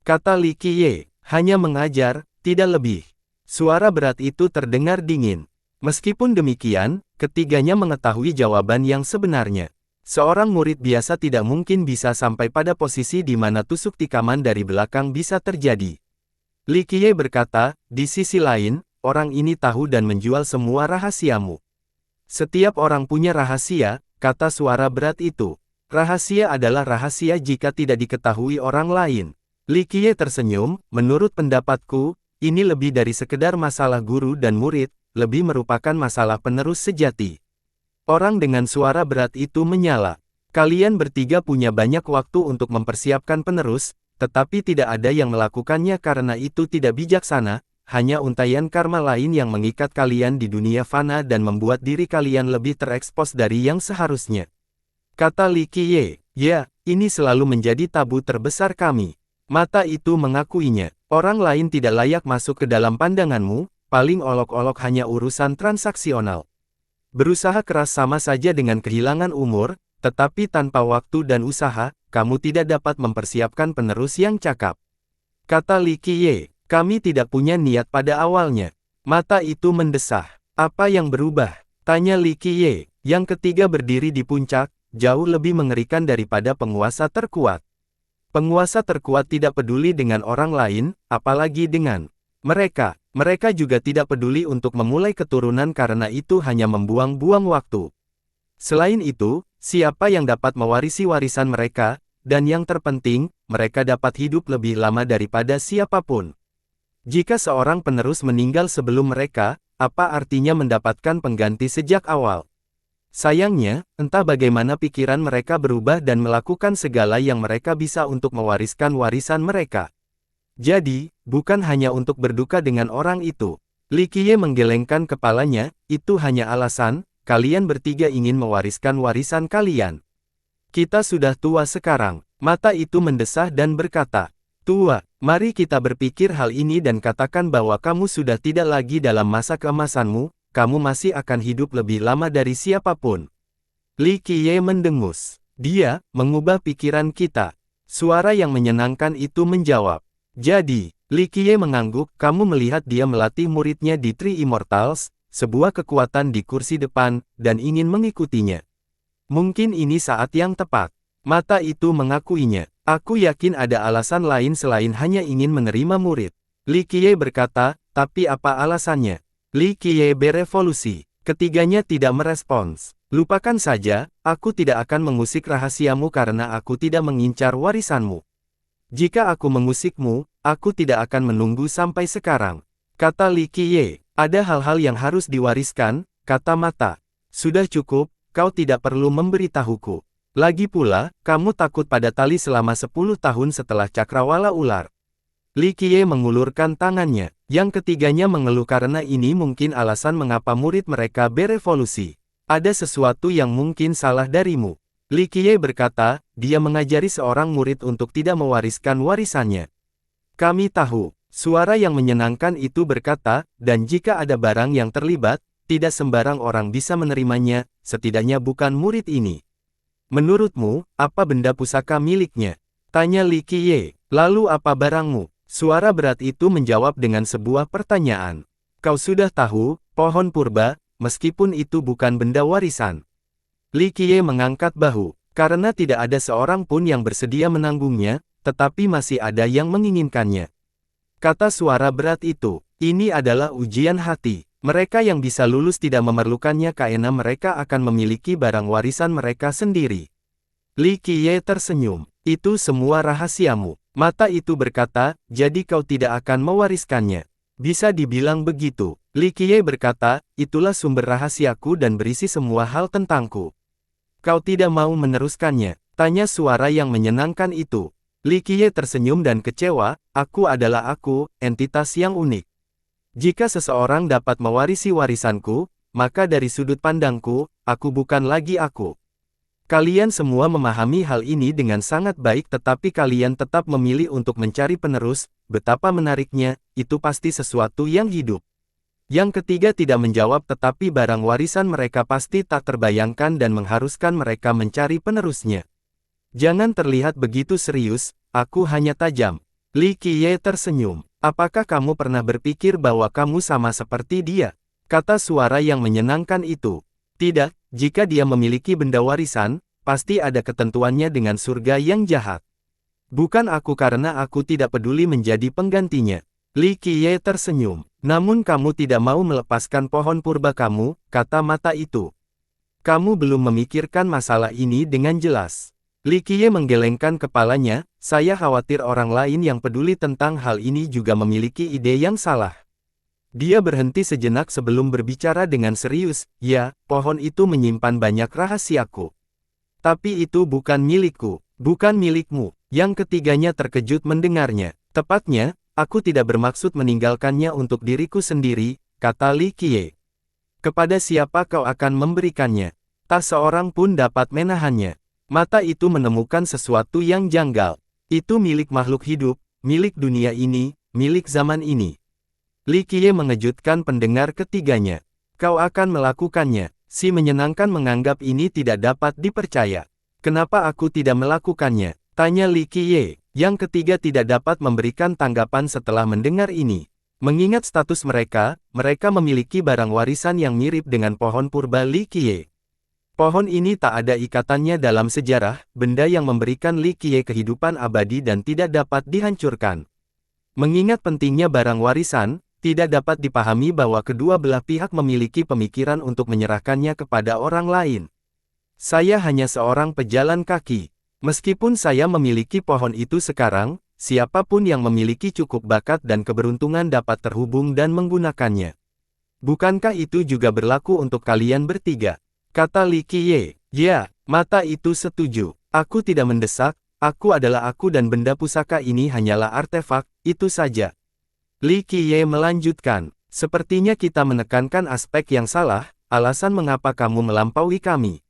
Kata Li Qiye, hanya mengajar, tidak lebih. Suara berat itu terdengar dingin. Meskipun demikian, ketiganya mengetahui jawaban yang sebenarnya. Seorang murid biasa tidak mungkin bisa sampai pada posisi di mana tusuk tikaman dari belakang bisa terjadi. Li Qiye berkata, di sisi lain, orang ini tahu dan menjual semua rahasiamu. Setiap orang punya rahasia, kata suara berat itu. Rahasia adalah rahasia jika tidak diketahui orang lain. Li Qiye tersenyum, menurut pendapatku, ini lebih dari sekedar masalah guru dan murid, lebih merupakan masalah penerus sejati. Orang dengan suara berat itu menyala. Kalian bertiga punya banyak waktu untuk mempersiapkan penerus, tetapi tidak ada yang melakukannya karena itu tidak bijaksana, hanya untaian karma lain yang mengikat kalian di dunia fana dan membuat diri kalian lebih terekspos dari yang seharusnya. Kata Li Qiye, ya, ini selalu menjadi tabu terbesar kami. Mata itu mengakuinya, orang lain tidak layak masuk ke dalam pandanganmu, paling olok-olok hanya urusan transaksional. Berusaha keras sama saja dengan kehilangan umur, tetapi tanpa waktu dan usaha, kamu tidak dapat mempersiapkan penerus yang cakap. Kata Li Qiye, kami tidak punya niat pada awalnya. Mata itu mendesah. Apa yang berubah? Tanya Li Qiye. Yang ketiga berdiri di puncak, jauh lebih mengerikan daripada penguasa terkuat. Penguasa terkuat tidak peduli dengan orang lain, apalagi dengan mereka. Mereka juga tidak peduli untuk memulai keturunan karena itu hanya membuang-buang waktu. Selain itu, siapa yang dapat mewarisi warisan mereka, dan yang terpenting, mereka dapat hidup lebih lama daripada siapapun. Jika seorang penerus meninggal sebelum mereka, apa artinya mendapatkan pengganti sejak awal? Sayangnya, entah bagaimana pikiran mereka berubah dan melakukan segala yang mereka bisa untuk mewariskan warisan mereka. Jadi, bukan hanya untuk berduka dengan orang itu. Li Qiye menggelengkan kepalanya, itu hanya alasan, kalian bertiga ingin mewariskan warisan kalian. Kita sudah tua sekarang. Mata itu mendesah dan berkata, tua, mari kita berpikir hal ini dan katakan bahwa kamu sudah tidak lagi dalam masa keemasanmu, kamu masih akan hidup lebih lama dari siapapun. Li Qiye mendengus. Dia mengubah pikiran kita. Suara yang menyenangkan itu menjawab. Jadi, Li Qiye mengangguk, kamu melihat dia melatih muridnya di Three Immortals, sebuah kekuatan di kursi depan, dan ingin mengikutinya. Mungkin ini saat yang tepat. Mata itu mengakuinya. Aku yakin ada alasan lain selain hanya ingin menerima murid. Li Qiye berkata, tapi apa alasannya? Li Qiye berevolusi. Ketiganya tidak merespons. Lupakan saja, aku tidak akan mengusik rahasiamu karena aku tidak mengincar warisanmu. Jika aku mengusikmu, aku tidak akan menunggu sampai sekarang. Kata Li Qiye, ada hal-hal yang harus diwariskan, kata Mata. Sudah cukup, kau tidak perlu memberitahuku. Lagi pula, kamu takut pada tali selama 10 tahun setelah cakrawala ular. Li Qiye mengulurkan tangannya. Yang ketiganya mengeluh karena ini mungkin alasan mengapa murid mereka berevolusi. Ada sesuatu yang mungkin salah darimu. Li Qiye berkata, dia mengajari seorang murid untuk tidak mewariskan warisannya. Kami tahu. Suara yang menyenangkan itu berkata, dan jika ada barang yang terlibat, tidak sembarang orang bisa menerimanya, setidaknya bukan murid ini. Menurutmu, apa benda pusaka miliknya? Tanya Li Qiye. Lalu apa barangmu? Suara berat itu menjawab dengan sebuah pertanyaan. Kau sudah tahu, pohon purba, meskipun itu bukan benda warisan. Li Qiye mengangkat bahu. Karena tidak ada seorang pun yang bersedia menanggungnya, tetapi masih ada yang menginginkannya. Kata suara berat itu, ini adalah ujian hati. Mereka yang bisa lulus tidak memerlukannya karena mereka akan memiliki barang warisan mereka sendiri. Li Qiye tersenyum. Itu semua rahasiamu. Mata itu berkata, jadi kau tidak akan mewariskannya. Bisa dibilang begitu. Li Qiye berkata, itulah sumber rahasiaku dan berisi semua hal tentangku. Kau tidak mau meneruskannya? Tanya suara yang menyenangkan itu. Li Qiye tersenyum dan kecewa, aku adalah aku, entitas yang unik. Jika seseorang dapat mewarisi warisanku, maka dari sudut pandangku, aku bukan lagi aku. Kalian semua memahami hal ini dengan sangat baik tetapi kalian tetap memilih untuk mencari penerus, betapa menariknya, itu pasti sesuatu yang hidup. Yang ketiga tidak menjawab tetapi barang warisan mereka pasti tak terbayangkan dan mengharuskan mereka mencari penerusnya. Jangan terlihat begitu serius, aku hanya tajam. Li Qiye tersenyum. Apakah kamu pernah berpikir bahwa kamu sama seperti dia? Kata suara yang menyenangkan itu. Tidak, jika dia memiliki benda warisan, pasti ada ketentuannya dengan surga yang jahat. Bukan aku karena aku tidak peduli menjadi penggantinya. Li Qiye tersenyum. Namun kamu tidak mau melepaskan pohon purba kamu, kata mata itu. Kamu belum memikirkan masalah ini dengan jelas. Li Qiye menggelengkan kepalanya, saya khawatir orang lain yang peduli tentang hal ini juga memiliki ide yang salah. Dia berhenti sejenak sebelum berbicara dengan serius, ya, pohon itu menyimpan banyak rahasiaku. Tapi itu bukan milikku, bukan milikmu. Yang ketiganya terkejut mendengarnya. Tepatnya, aku tidak bermaksud meninggalkannya untuk diriku sendiri, kata Li Qiye. Kepada siapa kau akan memberikannya? Tak seorang pun dapat menahannya. Mata itu menemukan sesuatu yang janggal. Itu milik makhluk hidup, milik dunia ini, milik zaman ini. Li Qiye mengejutkan pendengar ketiganya. Kau akan melakukannya. Si menyenangkan menganggap ini tidak dapat dipercaya. Kenapa aku tidak melakukannya? Tanya Li Qiye. Yang ketiga tidak dapat memberikan tanggapan setelah mendengar ini. Mengingat status mereka, mereka memiliki barang warisan yang mirip dengan pohon purba Li Qiye. Pohon ini tak ada ikatannya dalam sejarah, benda yang memberikan Li Qiye kehidupan abadi dan tidak dapat dihancurkan. Mengingat pentingnya barang warisan, tidak dapat dipahami bahwa kedua belah pihak memiliki pemikiran untuk menyerahkannya kepada orang lain. Saya hanya seorang pejalan kaki. Meskipun saya memiliki pohon itu sekarang, siapapun yang memiliki cukup bakat dan keberuntungan dapat terhubung dan menggunakannya. Bukankah itu juga berlaku untuk kalian bertiga? Kata Li Qiye. Ya, mata itu setuju. Aku tidak mendesak, aku adalah aku dan benda pusaka ini hanyalah artefak, itu saja. Li Qiye melanjutkan. Sepertinya kita menekankan aspek yang salah, alasan mengapa kamu melampaui kami.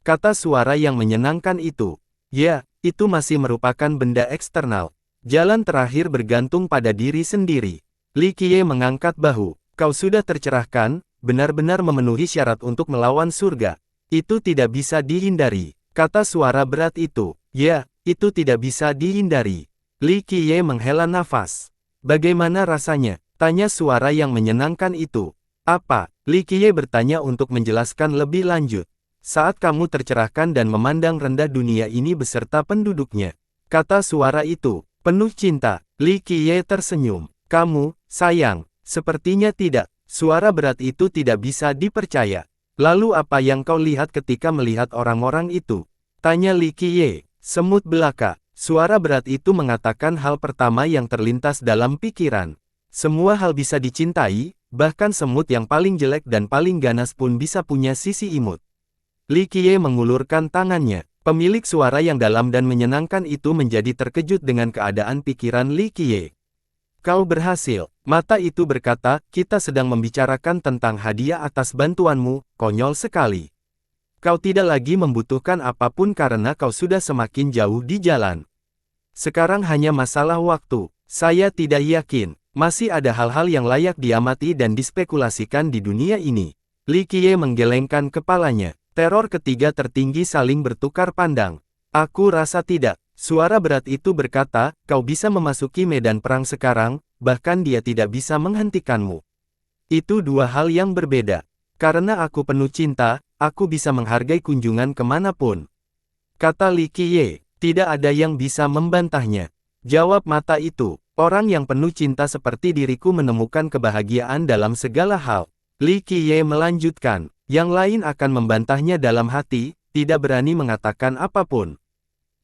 Kata suara yang menyenangkan itu. Ya, itu masih merupakan benda eksternal. Jalan terakhir bergantung pada diri sendiri. Li Qiye mengangkat bahu. Kau sudah tercerahkan, benar-benar memenuhi syarat untuk melawan surga. Itu tidak bisa dihindari. Kata suara berat itu. Ya, itu tidak bisa dihindari. Li Qiye menghela nafas. Bagaimana rasanya? Tanya suara yang menyenangkan itu. Apa? Li Qiye bertanya untuk menjelaskan lebih lanjut. Saat kamu tercerahkan dan memandang rendah dunia ini beserta penduduknya. Kata suara itu. Penuh cinta. Li Qiye tersenyum. Kamu, sayang. Sepertinya tidak. Suara berat itu tidak bisa dipercaya. Lalu apa yang kau lihat ketika melihat orang-orang itu? Tanya Li Qiye. Semut belaka. Suara berat itu mengatakan hal pertama yang terlintas dalam pikiran. Semua hal bisa dicintai, bahkan semut yang paling jelek dan paling ganas pun bisa punya sisi imut. Li Qiye mengulurkan tangannya. Pemilik suara yang dalam dan menyenangkan itu menjadi terkejut dengan keadaan pikiran Li Qiye. Kau berhasil. Mata itu berkata, kita sedang membicarakan tentang hadiah atas bantuanmu, konyol sekali. Kau tidak lagi membutuhkan apapun karena kau sudah semakin jauh di jalan. Sekarang hanya masalah waktu. Saya tidak yakin. Masih ada hal-hal yang layak diamati dan dispekulasikan di dunia ini. Li Qiye menggelengkan kepalanya. Teror ketiga tertinggi saling bertukar pandang. Aku rasa tidak. Suara berat itu berkata, kau bisa memasuki medan perang sekarang, bahkan dia tidak bisa menghentikanmu. Itu dua hal yang berbeda. Karena aku penuh cinta, aku bisa menghargai kunjungan kemanapun. kata Li Qiye. Tidak ada yang bisa membantahnya. Jawab mata itu. Orang yang penuh cinta seperti diriku menemukan kebahagiaan dalam segala hal. Li Qiye melanjutkan. Yang lain akan membantahnya dalam hati, tidak berani mengatakan apapun.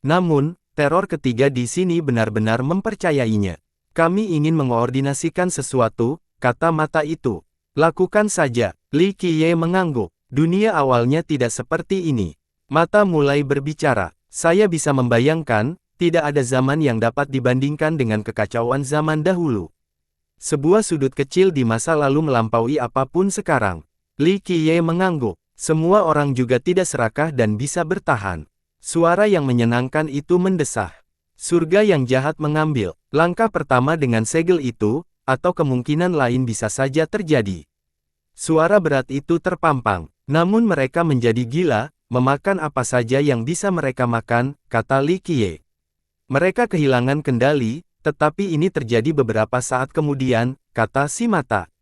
Namun, teror ketiga di sini benar-benar mempercayainya. Kami ingin mengoordinasikan sesuatu, kata mata itu. Lakukan saja. Li Qiye mengangguk. Dunia awalnya tidak seperti ini. Mata mulai berbicara. Saya bisa membayangkan, tidak ada zaman yang dapat dibandingkan dengan kekacauan zaman dahulu. Sebuah sudut kecil di masa lalu melampaui apapun sekarang. Li Qiye mengangguk. Semua orang juga tidak serakah dan bisa bertahan. Suara yang menyenangkan itu mendesah. Surga yang jahat mengambil langkah pertama dengan segel itu, atau kemungkinan lain bisa saja terjadi. Suara berat itu terpampang, namun mereka menjadi gila, memakan apa saja yang bisa mereka makan, kata Li Qiye. Mereka kehilangan kendali, tetapi ini terjadi beberapa saat kemudian, kata si mata.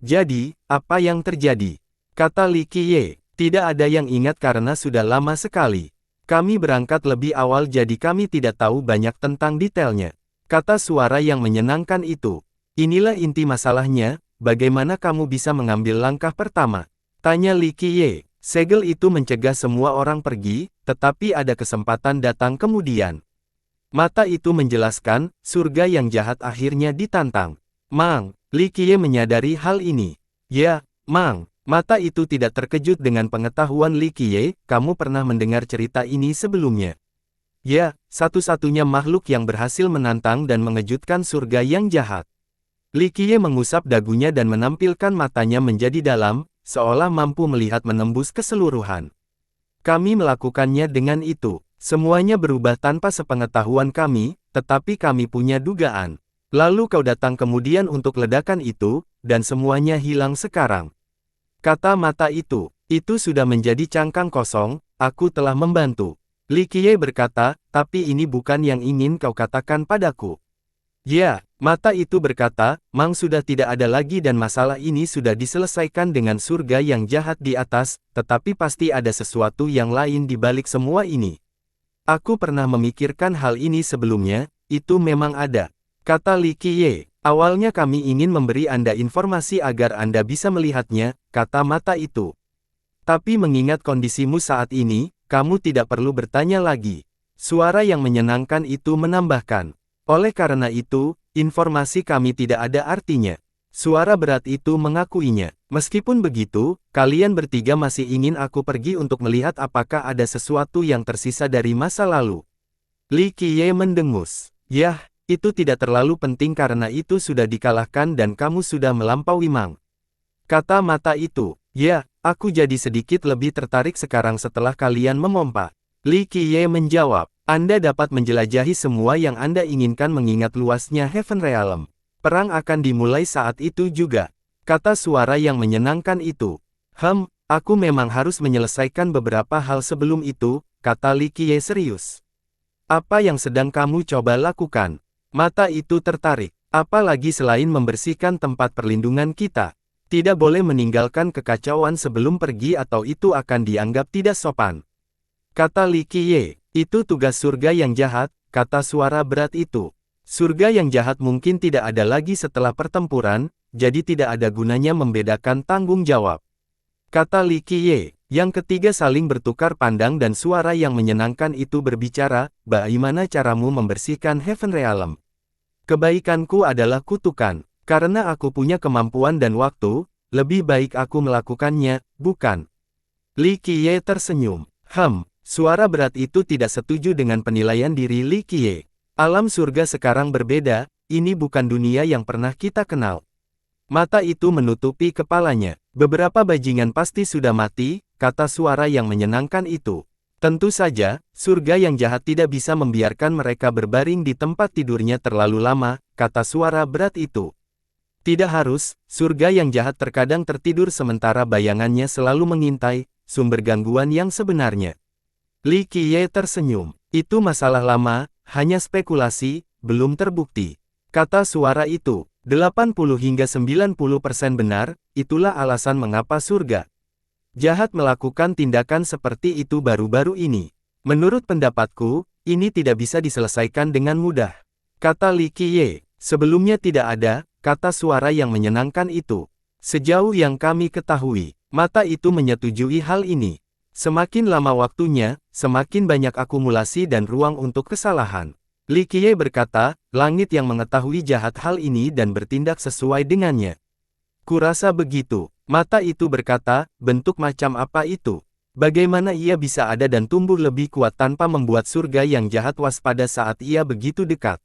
Jadi, apa yang terjadi? Kata Li Qiye. Tidak ada yang ingat karena sudah lama sekali. Kami berangkat lebih awal jadi kami tidak tahu banyak tentang detailnya. Kata suara yang menyenangkan itu. Inilah inti masalahnya, bagaimana kamu bisa mengambil langkah pertama? Tanya Li Qiye. Segel itu mencegah semua orang pergi, tetapi ada kesempatan datang kemudian. Mata itu menjelaskan, surga yang jahat akhirnya ditantang. Mang, Li Qiye menyadari hal ini. Ya, Mang. Mata itu tidak terkejut dengan pengetahuan Li Qiye, kamu pernah mendengar cerita ini sebelumnya. Ya, satu-satunya makhluk yang berhasil menantang dan mengejutkan surga yang jahat. Li Qiye mengusap dagunya dan menampilkan matanya menjadi dalam, seolah mampu melihat menembus keseluruhan. Kami melakukannya dengan itu. Semuanya berubah tanpa sepengetahuan kami, tetapi kami punya dugaan. Lalu kau datang kemudian untuk ledakan itu, dan semuanya hilang sekarang. Kata mata itu sudah menjadi cangkang kosong, aku telah membantu. Li Qiye berkata, tapi ini bukan yang ingin kau katakan padaku. Ya, mata itu berkata, Mang sudah tidak ada lagi dan masalah ini sudah diselesaikan dengan surga yang jahat di atas, tetapi pasti ada sesuatu yang lain di balik semua ini. Aku pernah memikirkan hal ini sebelumnya, itu memang ada. Kata Li Qiye. Awalnya kami ingin memberi Anda informasi agar Anda bisa melihatnya, kata mata itu. Tapi mengingat kondisimu saat ini, kamu tidak perlu bertanya lagi. Suara yang menyenangkan itu menambahkan. Oleh karena itu, informasi kami tidak ada artinya. Suara berat itu mengakuinya. Meskipun begitu, kalian bertiga masih ingin aku pergi untuk melihat apakah ada sesuatu yang tersisa dari masa lalu. Li Qiye mendengus. Yah. Itu tidak terlalu penting karena itu sudah dikalahkan dan kamu sudah melampaui Mang. Kata mata itu, ya, aku jadi sedikit lebih tertarik sekarang setelah kalian memompa. Li Qiye menjawab, Anda dapat menjelajahi semua yang Anda inginkan mengingat luasnya Heaven Realm. Perang akan dimulai saat itu juga. Kata suara yang menyenangkan itu. Aku memang harus menyelesaikan beberapa hal sebelum itu, kata Li Qiye serius. Apa yang sedang kamu coba lakukan? Mata itu tertarik. Apalagi selain membersihkan tempat perlindungan kita. Tidak boleh meninggalkan kekacauan sebelum pergi atau itu akan dianggap tidak sopan. Kata Li Qiye. Itu tugas surga yang jahat, kata suara berat itu. Surga yang jahat mungkin tidak ada lagi setelah pertempuran, jadi tidak ada gunanya membedakan tanggung jawab. Kata Li Qiye. Yang ketiga saling bertukar pandang dan suara yang menyenangkan itu berbicara, bagaimana caramu membersihkan Heaven Realm? Kebaikanku adalah kutukan. Karena aku punya kemampuan dan waktu, lebih baik aku melakukannya, bukan? Li Qiye tersenyum. Suara berat itu tidak setuju dengan penilaian diri Li Qiye. Alam surga sekarang berbeda, ini bukan dunia yang pernah kita kenal. Mata itu menutupi kepalanya. Beberapa bajingan pasti sudah mati, kata suara yang menyenangkan itu. Tentu saja, surga yang jahat tidak bisa membiarkan mereka berbaring di tempat tidurnya terlalu lama, kata suara berat itu. Tidak harus, surga yang jahat terkadang tertidur sementara bayangannya selalu mengintai, sumber gangguan yang sebenarnya. Li Qiye tersenyum. Itu masalah lama, hanya spekulasi, belum terbukti. Kata suara itu. 80 hingga 90% benar, itulah alasan mengapa surga jahat melakukan tindakan seperti itu baru-baru ini. Menurut pendapatku, ini tidak bisa diselesaikan dengan mudah. Kata Li Qiye. Sebelumnya tidak ada, kata suara yang menyenangkan itu. Sejauh yang kami ketahui, mata itu menyetujui hal ini. Semakin lama waktunya, semakin banyak akumulasi dan ruang untuk kesalahan. Li Qiye berkata, langit yang mengetahui jahat hal ini dan bertindak sesuai dengannya. Kurasa begitu. Mata itu berkata, bentuk macam apa itu? Bagaimana ia bisa ada dan tumbuh lebih kuat tanpa membuat surga yang jahat waspada saat ia begitu dekat?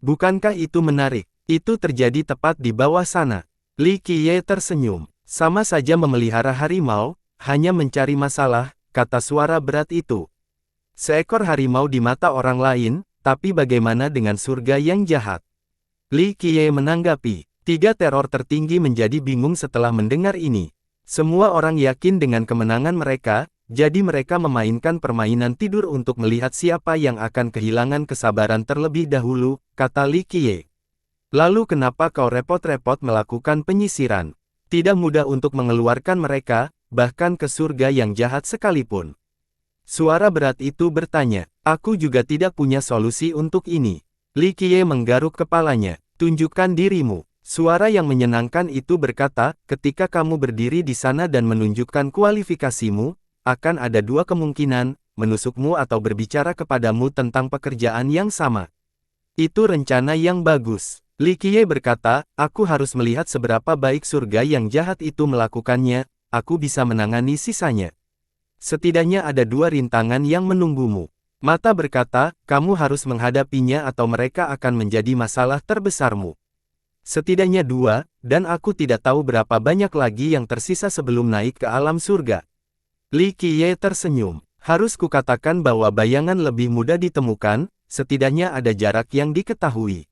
Bukankah itu menarik? Itu terjadi tepat di bawah sana. Li Qiye tersenyum. Sama saja memelihara harimau, hanya mencari masalah, kata suara berat itu. Seekor harimau di mata orang lain, tapi bagaimana dengan surga yang jahat? Li Qiye menanggapi. Tiga teror tertinggi menjadi bingung setelah mendengar ini. Semua orang yakin dengan kemenangan mereka, jadi mereka memainkan permainan tidur untuk melihat siapa yang akan kehilangan kesabaran terlebih dahulu, kata Li Qiye. Lalu kenapa kau repot-repot melakukan penyisiran? Tidak mudah untuk mengeluarkan mereka, bahkan ke surga yang jahat sekalipun. Suara berat itu bertanya, aku juga tidak punya solusi untuk ini. Li Qiye menggaruk kepalanya, tunjukkan dirimu. Suara yang menyenangkan itu berkata, ketika kamu berdiri di sana dan menunjukkan kualifikasimu, akan ada dua kemungkinan, menusukmu atau berbicara kepadamu tentang pekerjaan yang sama. Itu rencana yang bagus. Li Qiye berkata, aku harus melihat seberapa baik surga yang jahat itu melakukannya, aku bisa menangani sisanya. Setidaknya ada dua rintangan yang menunggumu. Mata berkata, kamu harus menghadapinya atau mereka akan menjadi masalah terbesarmu. Setidaknya dua, dan aku tidak tahu berapa banyak lagi yang tersisa sebelum naik ke alam surga. Li Qiye tersenyum. Harus kukatakan bahwa bayangan lebih mudah ditemukan, setidaknya ada jarak yang diketahui.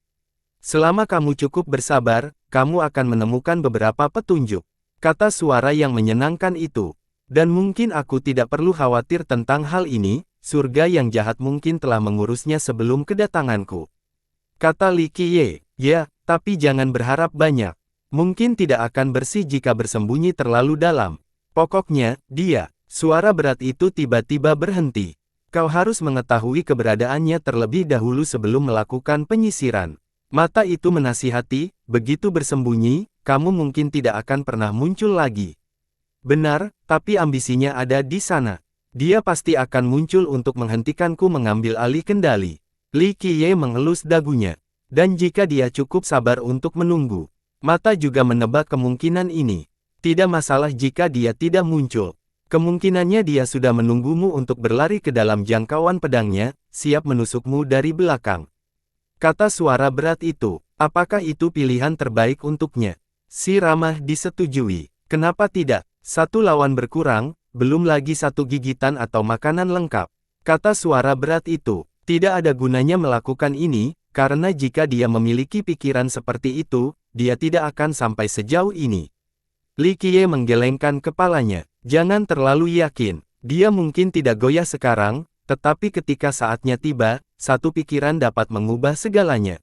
Selama kamu cukup bersabar, kamu akan menemukan beberapa petunjuk. Kata suara yang menyenangkan itu. Dan mungkin aku tidak perlu khawatir tentang hal ini, surga yang jahat mungkin telah mengurusnya sebelum kedatanganku. Kata Li Qiye, ya, tapi jangan berharap banyak. Mungkin tidak akan bersih jika bersembunyi terlalu dalam. Pokoknya, dia, suara berat itu tiba-tiba berhenti. Kau harus mengetahui keberadaannya terlebih dahulu sebelum melakukan penyisiran. Mata itu menasihati, begitu bersembunyi, kamu mungkin tidak akan pernah muncul lagi. Benar, tapi ambisinya ada di sana. Dia pasti akan muncul untuk menghentikanku mengambil alih kendali. Li Qiye mengelus dagunya. Dan jika dia cukup sabar untuk menunggu, mata juga menebak kemungkinan ini. Tidak masalah jika dia tidak muncul. Kemungkinannya dia sudah menunggumu untuk berlari ke dalam jangkauan pedangnya, siap menusukmu dari belakang. Kata suara berat itu, apakah itu pilihan terbaik untuknya? Si ramah disetujui. Kenapa tidak? Satu lawan berkurang, belum lagi satu gigitan atau makanan lengkap. Kata suara berat itu, tidak ada gunanya melakukan ini, karena jika dia memiliki pikiran seperti itu, dia tidak akan sampai sejauh ini. Li Qiye menggelengkan kepalanya. Jangan terlalu yakin. Dia mungkin tidak goyah sekarang, tetapi ketika saatnya tiba, satu pikiran dapat mengubah segalanya.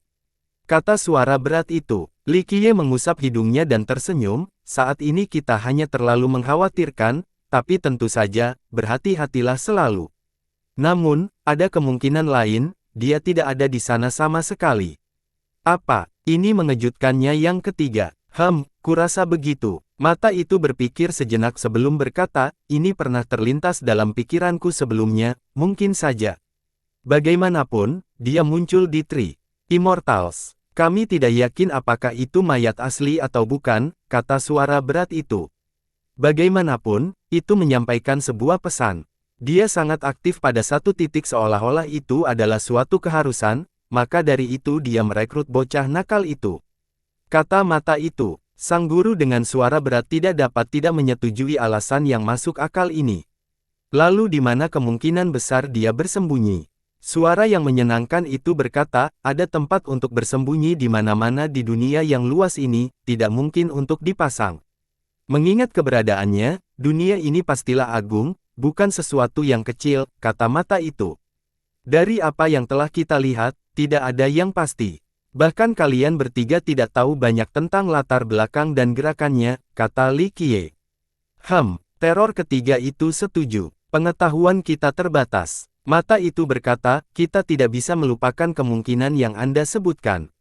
Kata suara berat itu. Li Qiye mengusap hidungnya dan tersenyum, saat ini kita hanya terlalu mengkhawatirkan, tapi tentu saja, berhati-hatilah selalu. Namun, ada kemungkinan lain, dia tidak ada di sana sama sekali. Apa? Ini mengejutkannya yang ketiga. Kurasa begitu. Mata itu berpikir sejenak sebelum berkata, ini pernah terlintas dalam pikiranku sebelumnya, mungkin saja. Bagaimanapun, dia muncul di Three Immortals. Kami tidak yakin apakah itu mayat asli atau bukan, kata suara berat itu. Bagaimanapun, itu menyampaikan sebuah pesan. Dia sangat aktif pada satu titik seolah-olah itu adalah suatu keharusan, maka dari itu dia merekrut bocah nakal itu. Kata mata itu, sang guru dengan suara berat tidak dapat tidak menyetujui alasan yang masuk akal ini. Lalu di mana kemungkinan besar dia bersembunyi? Suara yang menyenangkan itu berkata, ada tempat untuk bersembunyi di mana-mana di dunia yang luas ini, tidak mungkin untuk dipasang. Mengingat keberadaannya, dunia ini pastilah agung, bukan sesuatu yang kecil, kata mata itu. Dari apa yang telah kita lihat, tidak ada yang pasti. Bahkan kalian bertiga tidak tahu banyak tentang latar belakang dan gerakannya, kata Li Qiye. Teror ketiga itu setuju. Pengetahuan kita terbatas. Mata itu berkata, kita tidak bisa melupakan kemungkinan yang Anda sebutkan.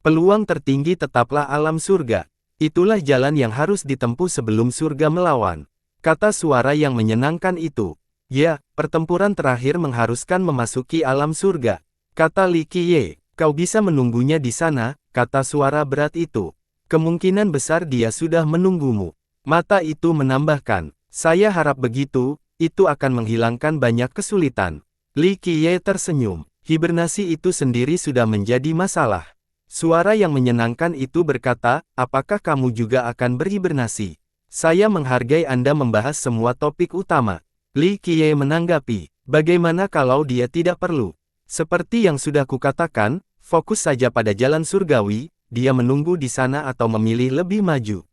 Peluang tertinggi tetaplah alam surga. Itulah jalan yang harus ditempuh sebelum surga melawan. Kata suara yang menyenangkan itu. Ya, pertempuran terakhir mengharuskan memasuki alam surga. Kata Li Qiye, kau bisa menunggunya di sana, kata suara berat itu. Kemungkinan besar dia sudah menunggumu. Mata itu menambahkan, saya harap begitu, itu akan menghilangkan banyak kesulitan. Li Qiye tersenyum, hibernasi itu sendiri sudah menjadi masalah. Suara yang menyenangkan itu berkata, apakah kamu juga akan berhibernasi? Saya menghargai Anda membahas semua topik utama. Li Qiye menanggapi, bagaimana kalau dia tidak perlu? Seperti yang sudah kukatakan, fokus saja pada jalan surgawi, dia menunggu di sana atau memilih lebih maju.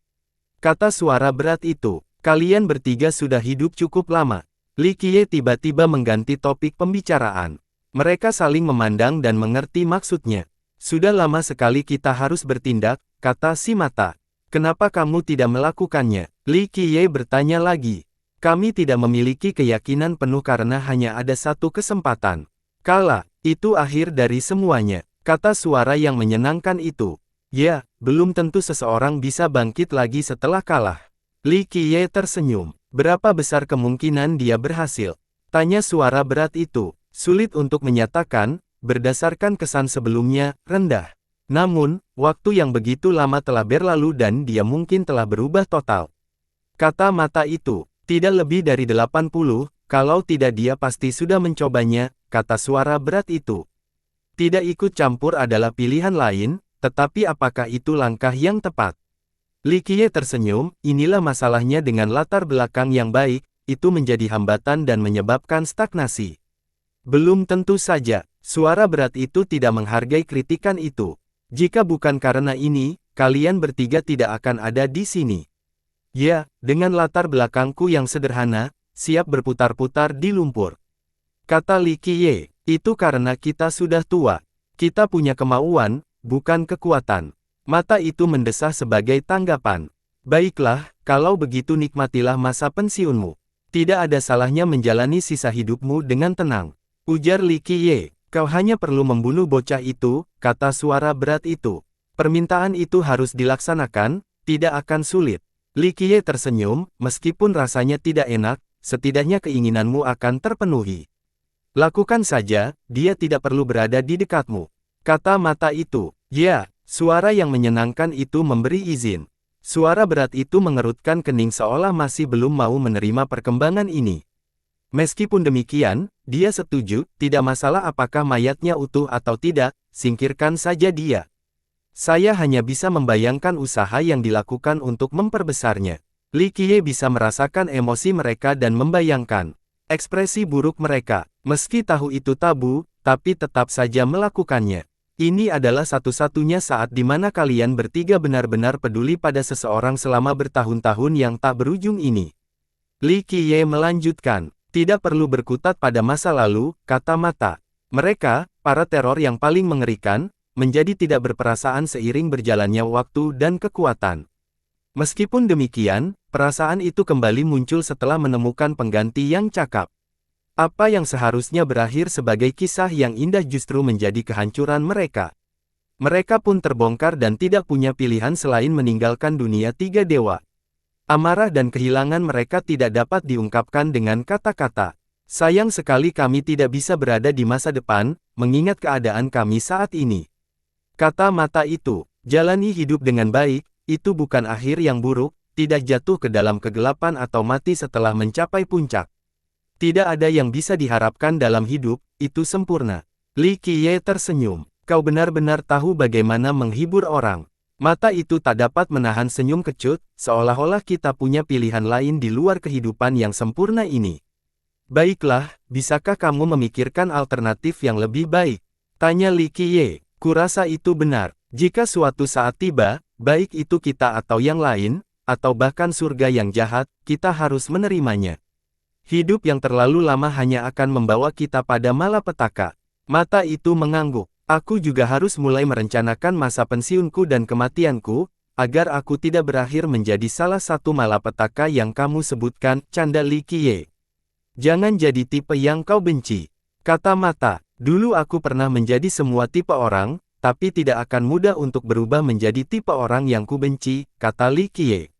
Kata suara berat itu, kalian bertiga sudah hidup cukup lama. Li Qiye tiba-tiba mengganti topik pembicaraan. Mereka saling memandang dan mengerti maksudnya. Sudah lama sekali kita harus bertindak, kata si mata. Kenapa kamu tidak melakukannya? Li Qiye bertanya lagi. Kami tidak memiliki keyakinan penuh karena hanya ada satu kesempatan. Kalah, itu akhir dari semuanya, kata suara yang menyenangkan itu. Ya, belum tentu seseorang bisa bangkit lagi setelah kalah. Li Qiye tersenyum. Berapa besar kemungkinan dia berhasil? Tanya suara berat itu. Sulit untuk menyatakan, berdasarkan kesan sebelumnya, rendah. Namun, waktu yang begitu lama telah berlalu dan dia mungkin telah berubah total. Kata mata itu, tidak lebih dari 80, kalau tidak dia pasti sudah mencobanya, kata suara berat itu. Tidak ikut campur adalah pilihan lain, tetapi apakah itu langkah yang tepat? Li Qiye tersenyum, inilah masalahnya dengan latar belakang yang baik, itu menjadi hambatan dan menyebabkan stagnasi. Belum tentu saja, suara berat itu tidak menghargai kritikan itu. Jika bukan karena ini, kalian bertiga tidak akan ada di sini. Ya, dengan latar belakangku yang sederhana, siap berputar-putar di lumpur. Kata Li Qiye, itu karena kita sudah tua. Kita punya kemauan, bukan kekuatan. Mata itu mendesah sebagai tanggapan. Baiklah, kalau begitu nikmatilah masa pensiunmu. Tidak ada salahnya menjalani sisa hidupmu dengan tenang. Ujar Li Qiye, kau hanya perlu membunuh bocah itu, kata suara berat itu. Permintaan itu harus dilaksanakan, tidak akan sulit. Li Qiye tersenyum, meskipun rasanya tidak enak, setidaknya keinginanmu akan terpenuhi. Lakukan saja, dia tidak perlu berada di dekatmu. Kata mata itu, ya, suara yang menyenangkan itu memberi izin. Suara berat itu mengerutkan kening seolah masih belum mau menerima perkembangan ini. Meskipun demikian, dia setuju, tidak masalah apakah mayatnya utuh atau tidak, singkirkan saja dia. Saya hanya bisa membayangkan usaha yang dilakukan untuk memperbesarnya. Li Qiye bisa merasakan emosi mereka dan membayangkan ekspresi buruk mereka. Meski tahu itu tabu, tapi tetap saja melakukannya. Ini adalah satu-satunya saat di mana kalian bertiga benar-benar peduli pada seseorang selama bertahun-tahun yang tak berujung ini. Li Qiye melanjutkan, tidak perlu berkutat pada masa lalu, kata mata. Mereka, para teror yang paling mengerikan, menjadi tidak berperasaan seiring berjalannya waktu dan kekuatan. Meskipun demikian, perasaan itu kembali muncul setelah menemukan pengganti yang cakap. Apa yang seharusnya berakhir sebagai kisah yang indah justru menjadi kehancuran mereka. Mereka pun terbongkar dan tidak punya pilihan selain meninggalkan dunia tiga dewa. Amarah dan kehilangan mereka tidak dapat diungkapkan dengan kata-kata. Sayang sekali kami tidak bisa berada di masa depan, mengingat keadaan kami saat ini. Kata mata itu, jalani hidup dengan baik, itu bukan akhir yang buruk, tidak jatuh ke dalam kegelapan atau mati setelah mencapai puncak. Tidak ada yang bisa diharapkan dalam hidup, itu sempurna. Li Qiye tersenyum. Kau benar-benar tahu bagaimana menghibur orang. Mata itu tak dapat menahan senyum kecut, seolah-olah kita punya pilihan lain di luar kehidupan yang sempurna ini. Baiklah, bisakah kamu memikirkan alternatif yang lebih baik? Tanya Li Qiye. Kurasa itu benar. Jika suatu saat tiba, baik itu kita atau yang lain, atau bahkan surga yang jahat, kita harus menerimanya. Hidup yang terlalu lama hanya akan membawa kita pada malapetaka. Mata itu mengangguk. Aku juga harus mulai merencanakan masa pensiunku dan kematianku, agar aku tidak berakhir menjadi salah satu malapetaka yang kamu sebutkan, canda Li Qiye. Jangan jadi tipe yang kau benci. Kata mata, dulu aku pernah menjadi semua tipe orang, tapi tidak akan mudah untuk berubah menjadi tipe orang yang kubenci, kata Li Qiye.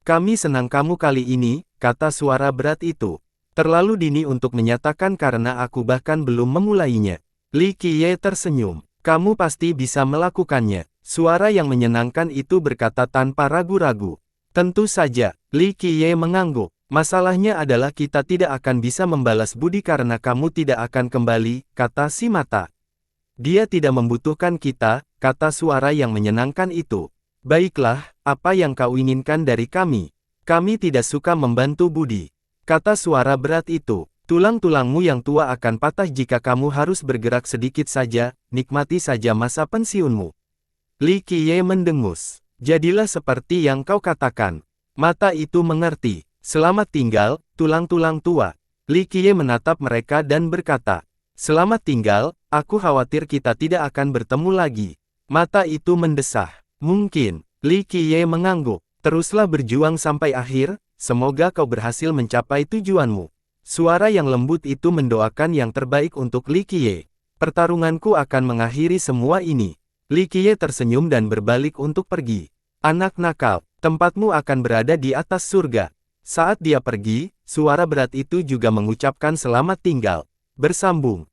Kami senang kamu kali ini, kata suara berat itu. Terlalu dini untuk menyatakan karena aku bahkan belum memulainya. Li Qiye tersenyum. Kamu pasti bisa melakukannya. Suara yang menyenangkan itu berkata tanpa ragu-ragu. Tentu saja, Li Qiye mengangguk. Masalahnya adalah kita tidak akan bisa membalas budi karena kamu tidak akan kembali, kata si mata. Dia tidak membutuhkan kita, kata suara yang menyenangkan itu. Baiklah, apa yang kau inginkan dari kami? Kami tidak suka membantu budi. Kata suara berat itu, tulang-tulangmu yang tua akan patah jika kamu harus bergerak sedikit saja, nikmati saja masa pensiunmu. Li Qiye mendengus. Jadilah seperti yang kau katakan. Mata itu mengerti. Selamat tinggal, tulang-tulang tua. Li Qiye menatap mereka dan berkata, selamat tinggal, aku khawatir kita tidak akan bertemu lagi. Mata itu mendesah. Mungkin, Li Qiye mengangguk. Teruslah berjuang sampai akhir. Semoga kau berhasil mencapai tujuanmu. Suara yang lembut itu mendoakan yang terbaik untuk Li Qiye. Pertarunganku akan mengakhiri semua ini. Li Qiye tersenyum dan berbalik untuk pergi. Anak nakal, tempatmu akan berada di atas surga. Saat dia pergi, suara berat itu juga mengucapkan selamat tinggal. Bersambung.